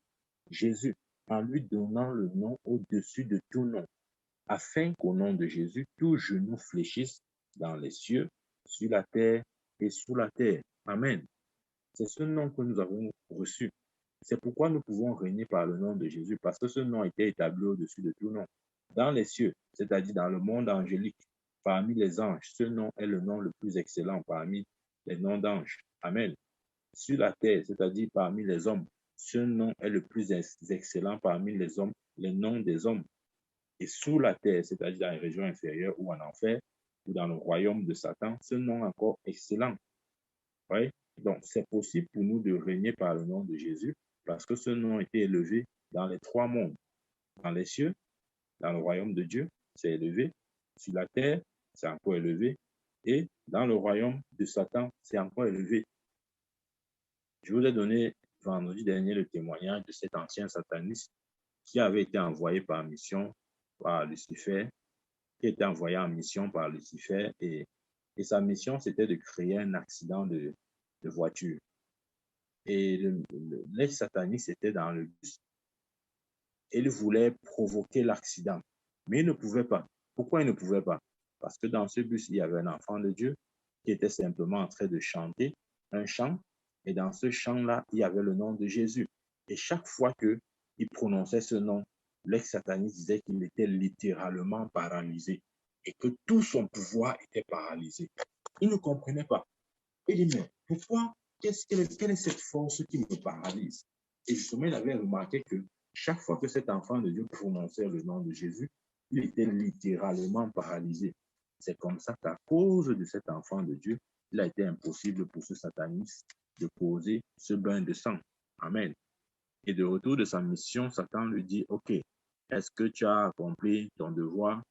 Jésus, en lui donnant le nom au-dessus de tout nom, afin qu'au nom de Jésus, tout genou fléchisse dans les cieux, sur la terre et sous la terre. Amen. C'est ce nom que nous avons reçu. C'est pourquoi nous pouvons régner par le nom de Jésus, parce que ce nom était établi au-dessus de tout nom. Dans les cieux, c'est-à-dire dans le monde angélique, parmi les anges, ce nom est le nom le plus excellent parmi les noms d'anges. Amen. Sur la terre, c'est-à-dire parmi les hommes, ce nom est le plus excellent parmi les hommes, les noms des hommes. Et sous la terre, c'est-à-dire dans les régions inférieures ou en enfer, ou dans le royaume de Satan, ce nom est encore excellent. Oui? Donc, c'est possible pour nous de régner par le nom de Jésus parce que ce nom a été élevé dans les trois mondes. Dans les cieux, dans le royaume de Dieu, c'est élevé. Sur la terre, c'est encore élevé. Et dans le royaume de Satan, c'est encore élevé. Je vous ai donné vendredi dernier le témoignage de cet ancien sataniste qui avait été envoyé par mission par Lucifer, qui était envoyé en mission par Lucifer et sa mission, c'était de créer un accident de voiture. Et l'ex-sataniste était dans le bus. Il voulait provoquer l'accident, mais il ne pouvait pas. Pourquoi il ne pouvait pas? Parce que dans ce bus, il y avait un enfant de Dieu qui était simplement en train de chanter un chant. Et dans ce chant-là, il y avait le nom de Jésus. Et chaque fois qu'il prononçait ce nom, l'ex-sataniste disait qu'il était littéralement paralysé et que tout son pouvoir était paralysé. Il ne comprenait pas. Il dit, mais pourquoi? Quelle est cette force qui me paralyse? Et justement, il avait remarqué que chaque fois que cet enfant de Dieu prononçait le nom de Jésus, il était littéralement paralysé. C'est comme ça qu'à cause de cet enfant de Dieu, il a été impossible pour ce sataniste de poser ce bain de sang. Amen. Et de retour de sa mission, Satan lui dit, OK, est-ce que tu as accompli ton devoir?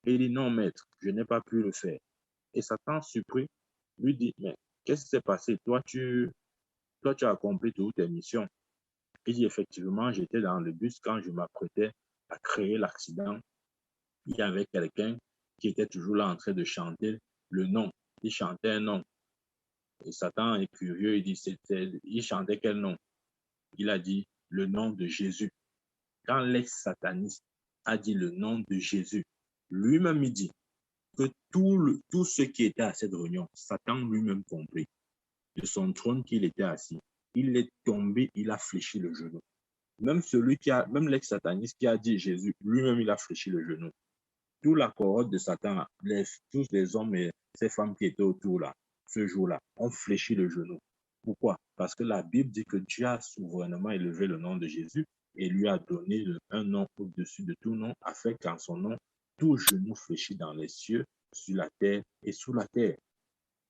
Et il dit, non, maître, je n'ai pas pu le faire. Et Satan, surpris, lui dit, mais qu'est-ce qui s'est passé? Toi, tu as accompli toutes tes missions. Il dit, effectivement, j'étais dans le bus quand je m'apprêtais à créer l'accident. Il y avait quelqu'un qui était toujours là en train de chanter le nom. Il chantait un nom. Et Satan est curieux, il dit, il chantait quel nom? Il a dit le nom de Jésus. Quand l'ex-sataniste a dit le nom de Jésus, lui-même il dit que tout ce qui était à cette réunion, Satan lui-même compris, de son trône qu'il était assis, il est tombé, il a fléchi le genou. Même l'ex-sataniste qui a dit Jésus, lui-même il a fléchi le genou. Toute la cohorte de Satan, tous les hommes et ces femmes qui étaient autour là, ce jour-là, ont fléchi le genou. Pourquoi? Parce que la Bible dit que Dieu a souverainement élevé le nom de Jésus et lui a donné un nom au-dessus de tout nom, afin qu'en son nom, tout genou fléchit dans les cieux, sur la terre et sous la terre.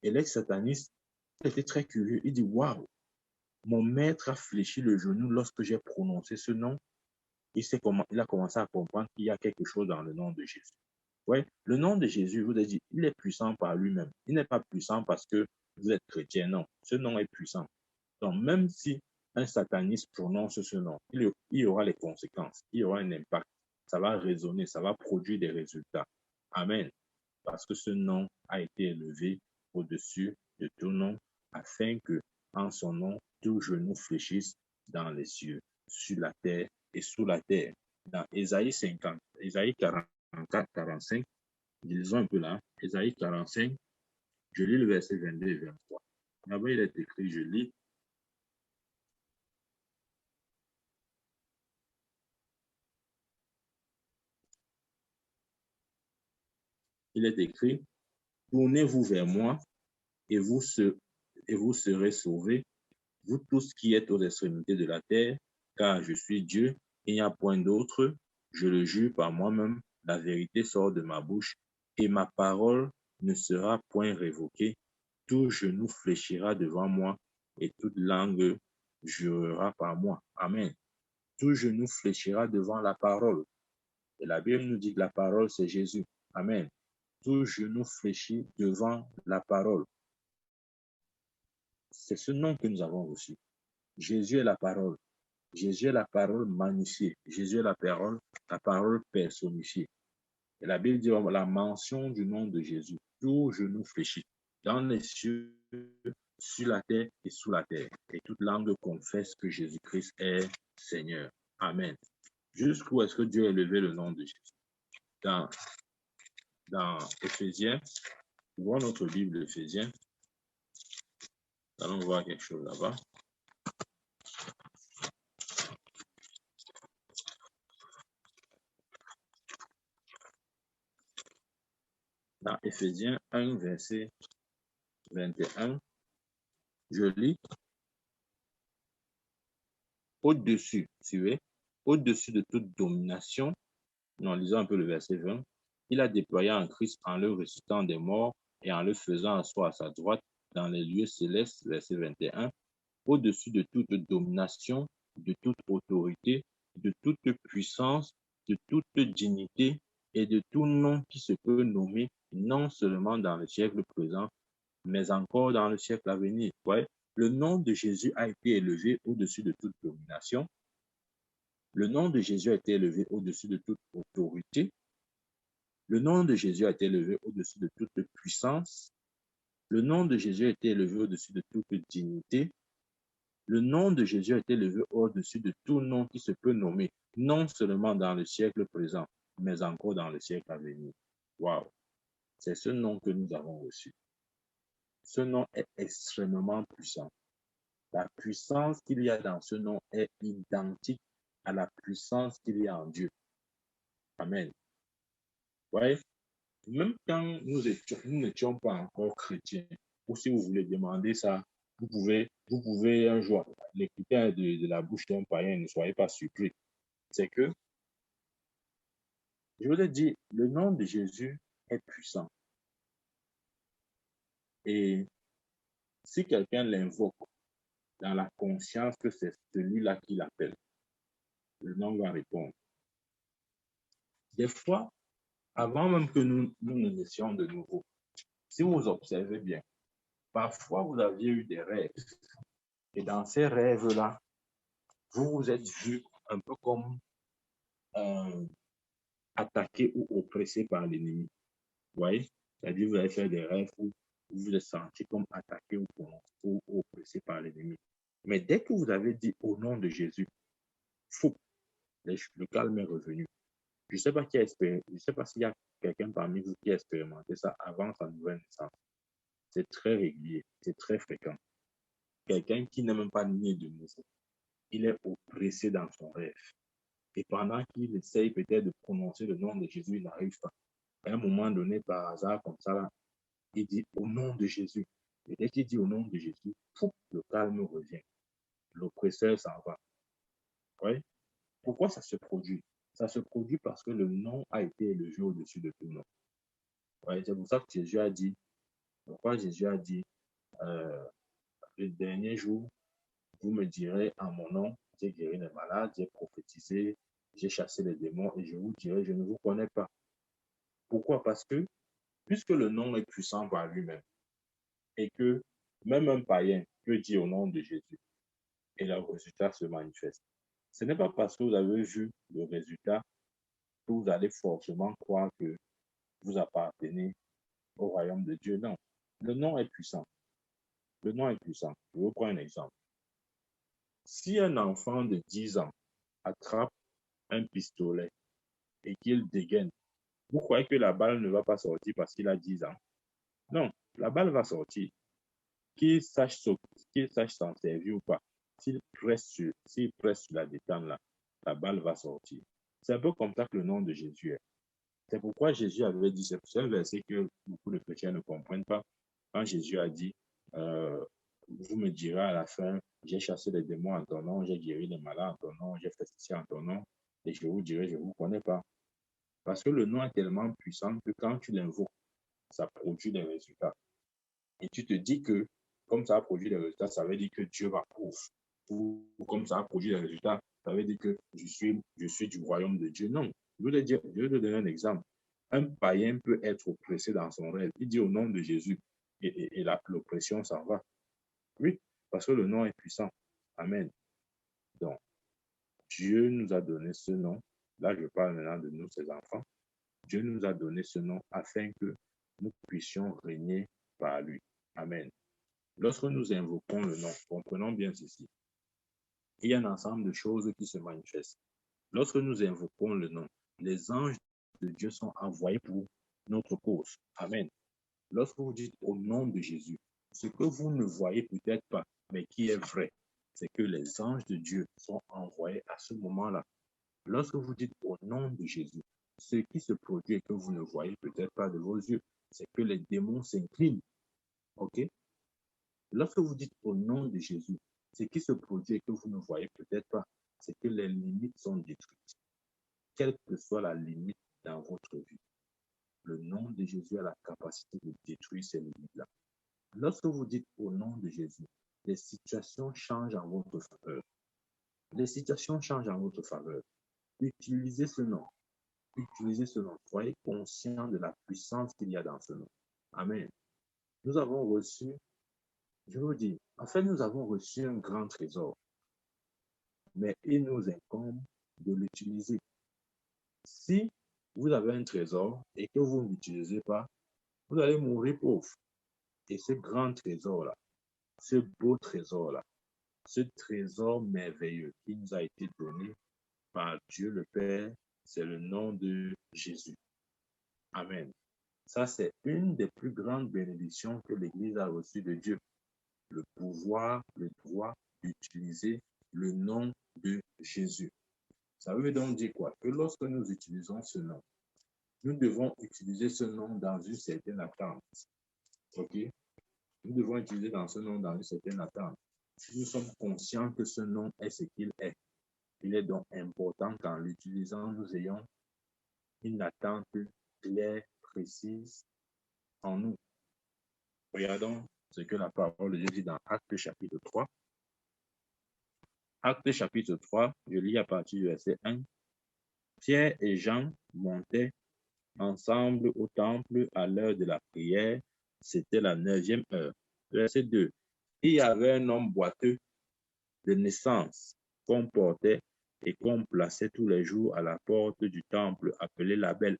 Et l'ex-sataniste était très curieux. Il dit, waouh, mon maître a fléchi le genou lorsque j'ai prononcé ce nom. Il a commencé à comprendre qu'il y a quelque chose dans le nom de Jésus. Ouais, le nom de Jésus, je vous ai dit, il est puissant par lui-même. Il n'est pas puissant parce que vous êtes chrétien, non. Ce nom est puissant. Donc, même si un sataniste prononce ce nom, il y aura les conséquences, il y aura un impact. Ça va résonner, ça va produire des résultats. Amen. Parce que ce nom a été élevé au-dessus de tout nom, afin que, en son nom, tout genou fléchisse dans les cieux, sur la terre et sous la terre. Dans Ésaïe 50, Ésaïe 44, 45, lisons un peu là. Ésaïe 45, je lis le verset 22 et 23. Là-bas, il est écrit, je lis. Il est écrit, tournez-vous vers moi et vous serez sauvés, vous tous qui êtes aux extrémités de la terre, car je suis Dieu, il n'y a point d'autre, je le jure par moi-même, la vérité sort de ma bouche, et ma parole ne sera point révoquée. Tout genou fléchira devant moi, et toute langue jurera par moi. Amen. Tout genou fléchira devant la parole. Et la Bible nous dit que la parole, c'est Jésus. Amen. Tout genou fléchit devant la parole. C'est ce nom que nous avons reçu. Jésus est la parole. Jésus est la parole magnifiée. Jésus est la parole personnifiée. Et la Bible dit la mention du nom de Jésus. Tout genou fléchit dans les cieux, sur la terre et sous la terre. Et toute langue confesse que Jésus-Christ est Seigneur. Amen. Jusqu'où est-ce que Dieu a élevé le nom de Jésus? Dans Éphésiens, ouvrons notre Bible Éphésiens. Allons voir quelque chose là-bas. Dans Éphésiens 1, verset 21, je lis. Au-dessus, au-dessus de toute domination, nous lisons un peu le verset 20, il a déployé en Christ en le ressuscitant des morts et en le faisant asseoir à sa droite dans les lieux célestes, verset 21, au-dessus de toute domination, de toute autorité, de toute puissance, de toute dignité et de tout nom qui se peut nommer, non seulement dans le siècle présent, mais encore dans le siècle à venir. Ouais. Le nom de Jésus a été élevé au-dessus de toute domination. Le nom de Jésus a été élevé au-dessus de toute autorité. Le nom de Jésus a été élevé au-dessus de toute puissance. Le nom de Jésus a été élevé au-dessus de toute dignité. Le nom de Jésus a été élevé au-dessus de tout nom qui se peut nommer, non seulement dans le siècle présent, mais encore dans le siècle à venir. Waouh! C'est ce nom que nous avons reçu. Ce nom est extrêmement puissant. La puissance qu'il y a dans ce nom est identique à la puissance qu'il y a en Dieu. Amen. Ouais. Même quand nous n'étions pas encore chrétiens, ou si vous voulez demander ça, vous pouvez un jour l'écouter de la bouche d'un païen, ne soyez pas surpris. C'est que, je vous ai dit, le nom de Jésus est puissant. Et si quelqu'un l'invoque dans la conscience que c'est celui-là qui l'appelle, le nom va répondre. Des fois, avant même que nous naissions de nouveau, si vous observez bien, Parfois, vous aviez eu des rêves. Et dans ces rêves-là, vous vous êtes vu un peu comme attaqué ou oppressé par l'ennemi. Vous voyez? C'est-à-dire, vous avez fait des rêves où vous vous êtes senti comme attaqué ou oppressé par l'ennemi. Mais dès que vous avez dit au nom de Jésus, fou, le calme est revenu. Je ne sais pas je sais pas s'il y a quelqu'un parmi vous qui a expérimenté ça avant sa nouvelle naissance. C'est très régulier, c'est très fréquent. Quelqu'un qui n'est même pas né de nouveau, il est oppressé dans son rêve. Et pendant qu'il essaye peut-être de prononcer le nom de Jésus, il n'arrive pas. À un moment donné, par hasard, comme ça, là, il dit au nom de Jésus. Et dès qu'il dit au nom de Jésus, le calme revient. L'oppresseur s'en va. Oui? Pourquoi ça se produit? Ça se produit parce que le nom a été élevé au-dessus de tout nom. Ouais, c'est pour ça que Jésus a dit, pourquoi Jésus a dit, le dernier jour, vous me direz en mon nom, j'ai guéri les malades, j'ai prophétisé, j'ai chassé les démons et je vous dirai, je ne vous connais pas. Pourquoi? Parce que, puisque le nom est puissant par lui-même et que même un païen peut dire au nom de Jésus et le résultat se manifeste. Ce n'est pas parce que vous avez vu le résultat que vous allez forcément croire que vous appartenez au royaume de Dieu. Non, le nom est puissant. Le nom est puissant. Je vous prends un exemple. Si un enfant de 10 ans attrape un pistolet et qu'il dégaine, vous croyez que la balle ne va pas sortir parce qu'il a 10 ans? Non, la balle va sortir. Qu'il sache s'en servir ou pas. S'il presse sur la détente là, la balle va sortir. C'est un peu comme ça que le nom de Jésus est. C'est pourquoi Jésus avait dit, c'est un verset que beaucoup de chrétiens ne comprennent pas. Quand Jésus a dit, vous me direz à la fin, j'ai chassé les démons en ton nom, j'ai guéri les malades en ton nom, j'ai fait ceci en ton nom, et je vous dirai, je ne vous connais pas. Parce que le nom est tellement puissant que quand tu l'invoques, ça produit des résultats. Et tu te dis que, comme ça a produit des résultats, ça veut dire que Dieu m'approuve. Ou comme ça a produit des résultats, ça veut dire que je suis du royaume de Dieu. Non. Je vais te donner un exemple. Un païen peut être oppressé dans son rêve. Il dit au nom de Jésus et l'oppression s'en va. Oui, parce que le nom est puissant. Amen. Donc, Dieu nous a donné ce nom. Là, je parle maintenant de nous, ses enfants. Dieu nous a donné ce nom afin que nous puissions régner par lui. Amen. Lorsque nous invoquons le nom, comprenons bien ceci. Il y a un ensemble de choses qui se manifestent. Lorsque nous invoquons le nom, les anges de Dieu sont envoyés pour notre cause. Amen. Lorsque vous dites au nom de Jésus, ce que vous ne voyez peut-être pas, mais qui est vrai, c'est que les anges de Dieu sont envoyés à ce moment-là. Lorsque vous dites au nom de Jésus, ce qui se produit et que vous ne voyez peut-être pas de vos yeux, c'est que les démons s'inclinent. OK? Lorsque vous dites au nom de Jésus, ce qui se produit et que vous ne voyez peut-être pas, c'est que les limites sont détruites. Quelle que soit la limite dans votre vie, le nom de Jésus a la capacité de détruire ces limites-là. Lorsque vous dites au nom de Jésus, les situations changent en votre faveur. Les situations changent en votre faveur. Utilisez ce nom. Utilisez ce nom. Soyez conscient de la puissance qu'il y a dans ce nom. Amen. Nous avons reçu, je vous dis, en fait, nous avons reçu un grand trésor. Mais il nous incombe de l'utiliser. Si vous avez un trésor et que vous ne l'utilisez pas, vous allez mourir pauvre. Et ce grand trésor-là, ce beau trésor-là, ce trésor merveilleux qui nous a été donné par Dieu le Père, c'est le nom de Jésus. Amen. Ça, c'est une des plus grandes bénédictions que l'Église a reçues de Dieu. Le pouvoir, le droit d'utiliser le nom de Jésus. Ça veut donc dire quoi? Que lorsque nous utilisons ce nom, nous devons utiliser ce nom dans une certaine attente. OK? Nous devons utiliser ce nom dans une certaine attente. Si nous sommes conscients que ce nom est ce qu'il est, il est donc important qu'en l'utilisant, nous ayons une attente claire, précise en nous. Regardons ce que la parole de Dieu dit dans Actes chapitre 3. Actes chapitre 3, je lis à partir du verset 1. Pierre et Jean montaient ensemble au temple à l'heure de la prière. C'était la 9e heure. Verset 2. Il y avait un homme boiteux de naissance qu'on portait et qu'on plaçait tous les jours à la porte du temple appelé la Belle,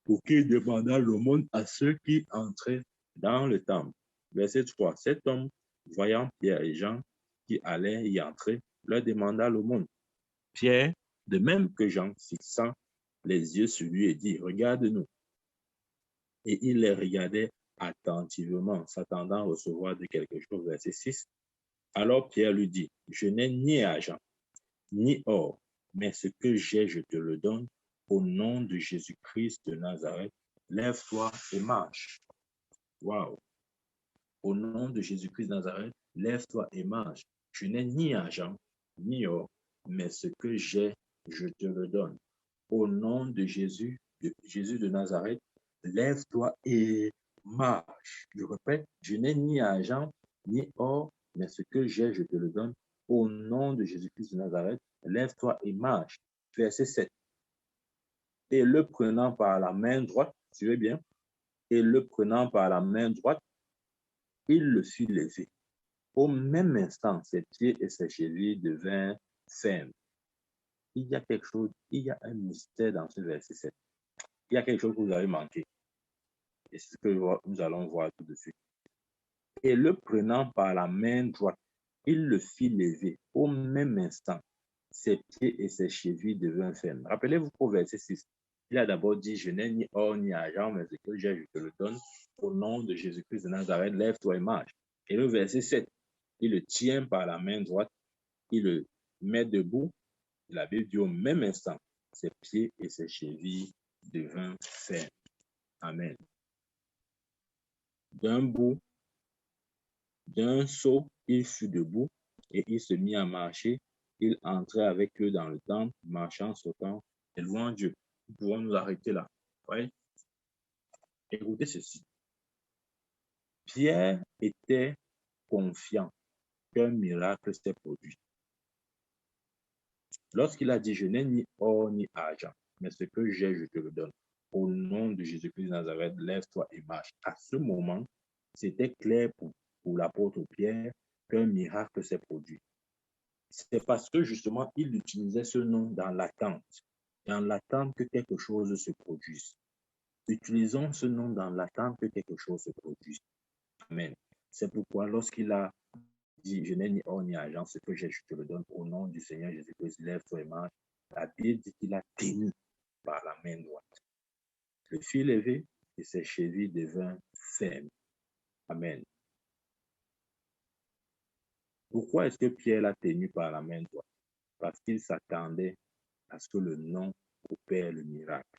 pour qu'il demandât l'aumône à ceux qui entraient dans le temple. Verset 3. Cet homme, voyant Pierre et Jean qui allaient y entrer, leur demanda l'aumône. Pierre, de même que Jean, fixant les yeux sur lui et dit, regarde-nous. Et il les regardait attentivement, s'attendant à recevoir de quelque chose. Verset 6. Alors Pierre lui dit, je n'ai ni argent, ni or, mais ce que j'ai, je te le donne. Au nom de Jésus-Christ de Nazareth, lève-toi et marche. Waouh! Au nom de Jésus-Christ de Nazareth, lève-toi et marche. Je n'ai ni argent, ni or, mais ce que j'ai, je te le donne. Au nom de Jésus de Nazareth, lève-toi et marche. Je répète, je n'ai ni argent, ni or, mais ce que j'ai, je te le donne. Au nom de Jésus-Christ de Nazareth, lève-toi et marche. Verset 7. Et le prenant par la main droite, suivez bien, et le prenant par la main droite, il le fit lever. Au même instant, ses pieds et ses chevilles devinrent fermes. Il y a quelque chose, il y a un mystère dans ce verset 7. Il y a quelque chose que vous avez manqué. Et c'est ce que nous allons voir tout de suite. Et le prenant par la main droite, il le fit lever. Au même instant, ses pieds et ses chevilles devinrent fermes. Rappelez-vous qu'au verset 6, il a d'abord dit, je n'ai ni or ni argent, mais ce que j'ai, je te le donne. Au nom de Jésus-Christ de Nazareth, lève-toi et marche. Et le verset 7, il le tient par la main droite, il le met debout. La Bible dit au même instant, ses pieds et ses chevilles devinrent fermes. Amen. D'un bout, d'un saut, il fut debout et il se mit à marcher. Il entrait avec eux dans le temple, marchant, sautant et louant Dieu. Nous pouvons nous arrêter là. Ouais. Écoutez ceci. Pierre était confiant qu'un miracle s'est produit. Lorsqu'il a dit, je n'ai ni or ni argent, mais ce que j'ai, je te le donne. Au nom de Jésus-Christ de Nazareth, lève-toi et marche. À ce moment, c'était clair pour l'apôtre Pierre qu'un miracle s'est produit. C'est parce que justement, il utilisait ce nom dans l'attente que quelque chose se produise. Utilisons ce nom dans l'attente que quelque chose se produise. Amen. C'est pourquoi lorsqu'il a dit, je n'ai ni or ni argent, ce que j'ai, je te le donne au nom du Seigneur Jésus-Christ, lève-toi et marche. La Bible dit qu'il a tenu par la main droite. Le fit lever et ses chevilles devinrent fermes. Amen. Pourquoi est-ce que Pierre l'a tenu par la main droite? Parce qu'il s'attendait à ce que le nom opère le miracle.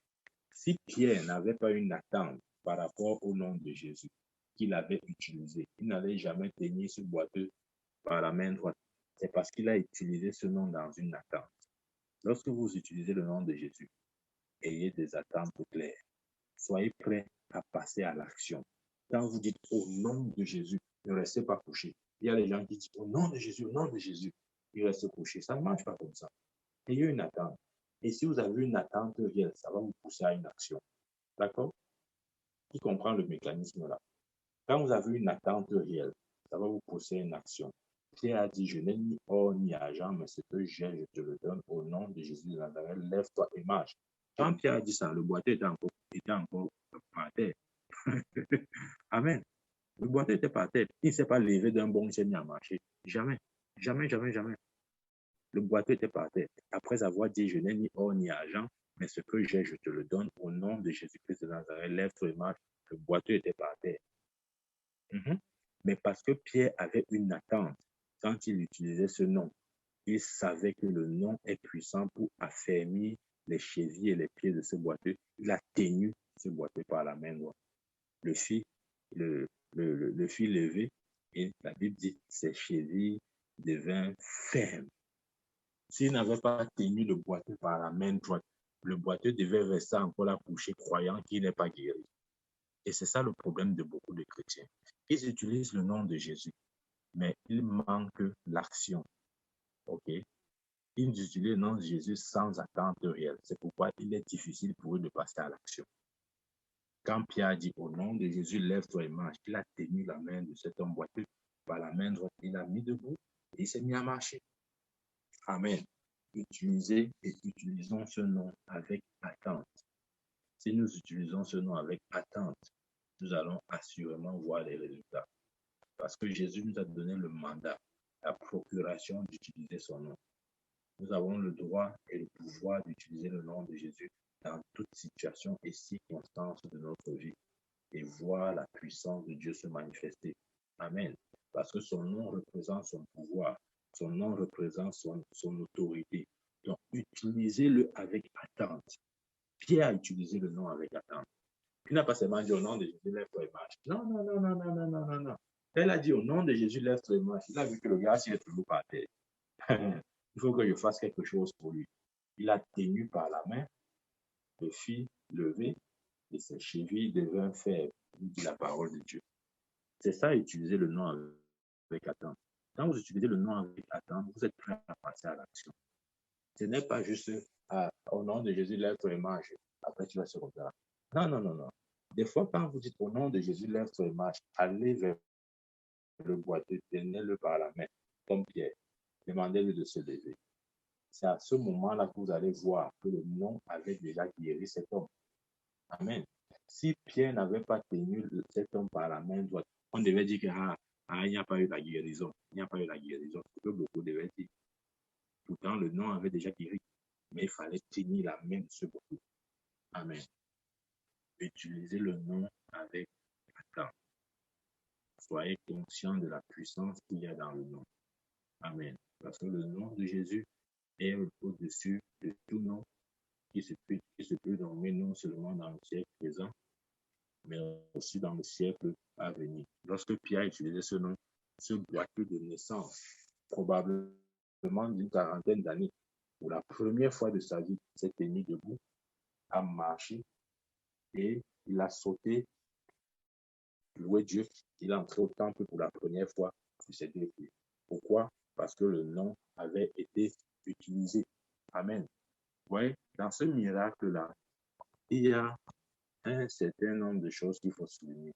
Si Pierre n'avait pas une attente par rapport au nom de Jésus qu'il avait utilisé, il n'allait jamais tenir ce boiteux par la main droite. C'est parce qu'il a utilisé ce nom dans une attente. Lorsque vous utilisez le nom de Jésus, ayez des attentes claires. Soyez prêts à passer à l'action. Quand vous dites au nom de Jésus, ne restez pas couché. Il y a des gens qui disent au nom de Jésus, ils restent couchés. Ça ne marche pas comme ça. Ayez une attente. Et si vous avez une attente réelle, ça va vous pousser à une action. D'accord? Qui comprend le mécanisme là? Quand vous avez une attente réelle, ça va vous pousser à une action. Pierre a dit, je n'ai ni or ni argent, mais ce que j'ai, je te le donne au nom de Jésus de Nazareth. Lève-toi et marche. Quand Pierre a dit ça, le boiteux était encore par terre. Amen. Le boiteux était par terre. Il ne s'est pas levé d'un bond, il s'est mis à marcher. Jamais. Jamais, jamais, jamais. Le boiteux était par terre. Après avoir dit, je n'ai ni or ni argent, mais ce que j'ai, je te le donne au nom de Jésus-Christ de Nazareth. Lève-toi et marche. Le boiteux était par terre. Mais parce que Pierre avait une attente quand il utilisait ce nom, il savait que le nom est puissant pour affermir les chevilles et les pieds de ce boiteux. Il a tenu ce boiteux par la main droite. Le fit lever et la Bible dit ses chevilles devinrent fermes. S'il n'avait pas tenu le boiteux par la main droite, le boiteux devait rester encore là couché croyant qu'il n'est pas guéri. Et c'est ça le problème de beaucoup de chrétiens. Ils utilisent le nom de Jésus, mais il manque l'action. OK? Ils utilisent le nom de Jésus sans attente réelle. C'est pourquoi il est difficile pour eux de passer à l'action. Quand Pierre a dit au nom de Jésus, lève-toi et marche, il a tenu la main de cet homme boiteux par la main droite, il l'a mis debout et il s'est mis à marcher. Amen. Utilisons ce nom avec attente. Si nous utilisons ce nom avec attente, nous allons assurément voir les résultats. Parce que Jésus nous a donné le mandat, la procuration d'utiliser son nom. Nous avons le droit et le pouvoir d'utiliser le nom de Jésus dans toute situation et circonstance de notre vie et voir la puissance de Dieu se manifester. Amen. Parce que son nom représente son pouvoir, son nom représente son autorité. Donc, utilisez-le avec attente. Pierre a utilisé le nom avec attente. Il n'a pas seulement dit au nom de Jésus, lève-toi et marche. Non, non, non, non, non, non, non, non, non. Elle a dit au nom de Jésus, lève-toi et marche. Il a vu que le gars s'y est toujours par terre. Il faut que je fasse quelque chose pour lui. Il a tenu par la main, le fit lever et ses chevilles devinrent faibles, dit la parole de Dieu. C'est ça, utiliser le nom avec attente. Quand vous utilisez le nom avec attente, vous êtes prêt à passer à l'action. Ce n'est pas juste au nom de Jésus, lève-toi et marche. Après, tu vas se regarder. Non, non, non, non. Des fois, quand vous dites au nom de Jésus, lève-toi et marche, allez vers le boiteux, tenez-le par la main, comme Pierre. Demandez-lui de se lever. C'est à ce moment-là que vous allez voir que le nom avait déjà guéri cet homme. Amen. Si Pierre n'avait pas tenu cet homme par la main droite, on devait dire qu'il n'y a pas eu la guérison. Il n'y a pas eu la guérison. C'est ce que beaucoup devaient dire. Pourtant, le nom avait déjà guéri. Mais il fallait tenir la main de ce beaucoup. Amen. Utilisez le nom avec attente. Soyez conscient de la puissance qu'il y a dans le nom. Amen. Parce que le nom de Jésus est au-dessus de tout nom qui se peut nommer non seulement dans le siècle présent, mais aussi dans le siècle à venir. Lorsque Pierre utilisait ce nom, ce boiteux de naissance, probablement d'une quarantaine d'années, pour la première fois de sa vie, s'est tenu debout, a marché et il a sauté, loué Dieu. Il est entré au temple pour la première fois sur ses deux pieds. Pourquoi? Parce que le nom avait été utilisé. Amen. Oui, dans ce miracle-là, il y a un certain nombre de choses qu'il faut souligner.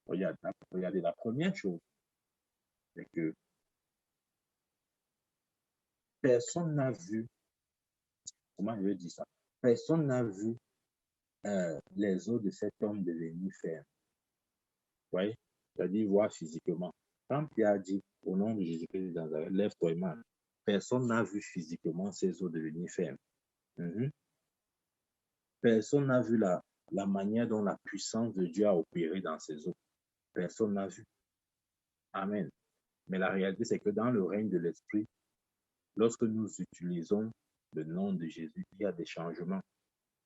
Regardez, la première chose, c'est que personne n'a vu, comment je vais dire ça, personne n'a vu les os de cet homme devenir fermes. Vous voyez? C'est-à-dire voir physiquement. Quand Pierre a dit au nom de Jésus-Christ de Nazareth, lève-toi et marche, personne n'a vu physiquement ses os devenir fermes. Personne n'a vu la manière dont la puissance de Dieu a opéré dans ses os. Personne n'a vu. Amen. Mais la réalité, c'est que dans le règne de l'Esprit, lorsque nous utilisons le nom de Jésus, il y a des changements.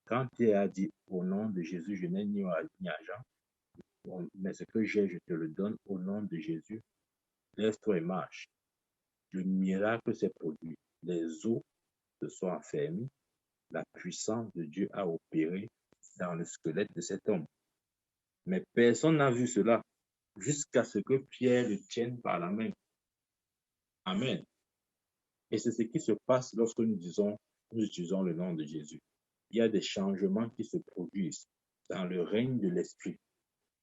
Quand Pierre a dit au nom de Jésus, je n'ai ni argent, mais ce que j'ai, je te le donne au nom de Jésus, lève-toi et marche. Le miracle s'est produit. Les os se sont affermis. La puissance de Dieu a opéré dans le squelette de cet homme. Mais personne n'a vu cela jusqu'à ce que Pierre le tienne par la main. Amen. Et c'est ce qui se passe lorsque nous utilisons le nom de Jésus. Il y a des changements qui se produisent dans le règne de l'Esprit.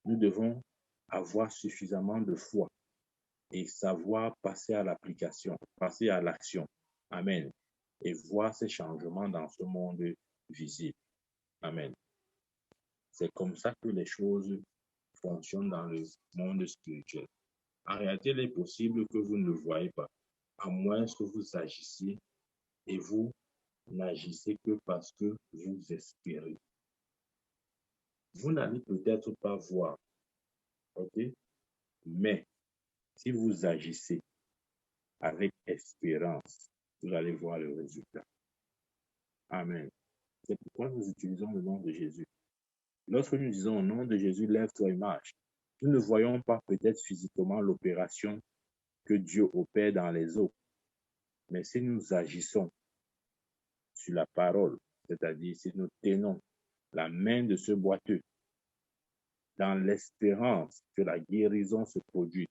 Nous devons avoir suffisamment de foi et savoir passer à l'application, passer à l'action. Amen. Et voir ces changements dans ce monde visible. Amen. C'est comme ça que les choses fonctionnent dans le monde spirituel. En réalité, il est possible que vous ne le voyez pas, à moins que vous agissiez et vous n'agissez que parce que vous espérez. Vous n'allez peut-être pas voir, ok? Mais si vous agissez avec espérance, vous allez voir le résultat. Amen. C'est pourquoi nous utilisons le nom de Jésus. Lorsque nous disons au nom de Jésus, lève-toi et marche, nous ne voyons pas peut-être physiquement l'opération que Dieu opère dans les eaux. Mais si nous agissons sur la parole, c'est-à-dire si nous tenons la main de ce boiteux dans l'espérance que la guérison se produit,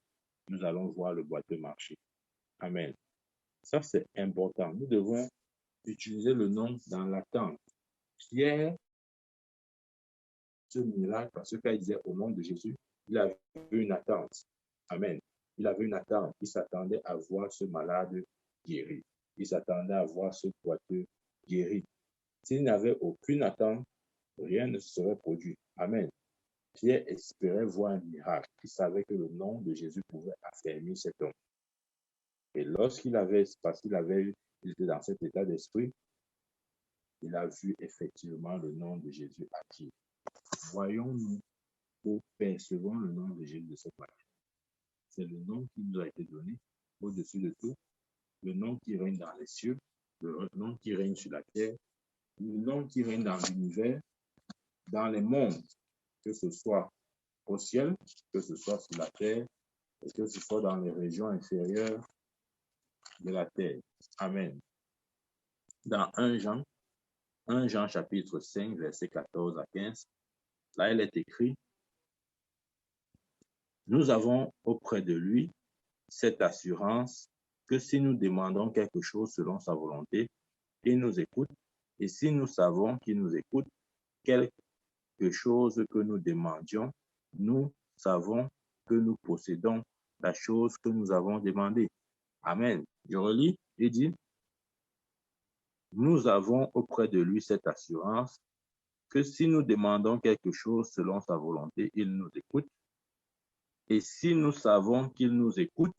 nous allons voir le boiteux marcher. Amen. Ça, c'est important. Nous devons utiliser le nom dans l'attente. Pierre ce miracle parce qu'il disait au nom de Jésus, il avait une attente. Amen. Il avait une attente. Il s'attendait à voir ce malade guéri. Il s'attendait à voir ce boiteux guéri. S'il n'avait aucune attente, rien ne se serait produit. Amen. Pierre espérait voir un miracle. Il savait que le nom de Jésus pouvait affermir cet homme. Et lorsqu'il avait, parce qu'il il était dans cet état d'esprit, il a vu effectivement le nom de Jésus actif. Voyons-nous ou percevons le nom de Jésus de cette manière. C'est le nom qui nous a été donné au-dessus de tout, le nom qui règne dans les cieux, le nom qui règne sur la terre, le nom qui règne dans l'univers, dans les mondes, que ce soit au ciel, que ce soit sur la terre, et que ce soit dans les régions inférieures de la terre. Amen. Dans 1 Jean chapitre 5, verset 14 à 15, là il est écrit, nous avons auprès de lui cette assurance que si nous demandons quelque chose selon sa volonté, il nous écoute, et si nous savons qu'il nous écoute, quelque chose que nous demandions, nous savons que nous possédons la chose que nous avons demandée. Amen. Je relis, il dit, nous avons auprès de lui cette assurance que si nous demandons quelque chose selon sa volonté, il nous écoute. Et si nous savons qu'il nous écoute,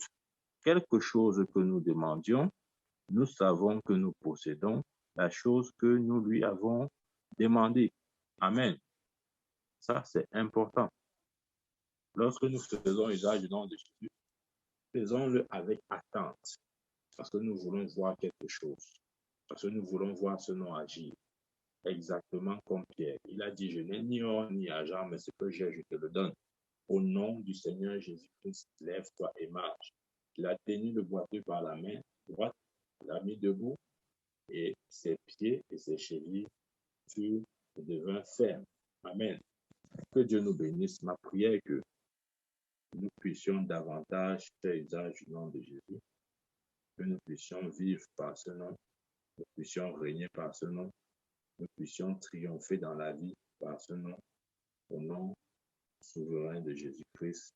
quelque chose que nous demandions, nous savons que nous possédons la chose que nous lui avons demandée. Amen. Ça, c'est important. Lorsque nous faisons usage du nom de Jésus, faisons-le avec attente, parce que nous voulons voir quelque chose, parce que nous voulons voir ce nom agir. Exactement comme Pierre. Il a dit, je n'ai ni or ni argent, mais ce que j'ai, je te le donne. Au nom du Seigneur Jésus-Christ, lève-toi et marche. Il a tenu le boiteux par la main droite, l'a mis debout, et ses pieds et ses chevilles furent devinrent fermes. Amen. Que Dieu nous bénisse. Ma prière est que nous puissions davantage faire usage du nom de Jésus, que nous puissions vivre par ce nom, nous puissions régner par ce nom, nous puissions triompher dans la vie par ce nom, au nom souverain de Jésus-Christ.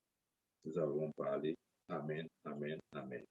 Nous avons parlé. Amen, amen, amen.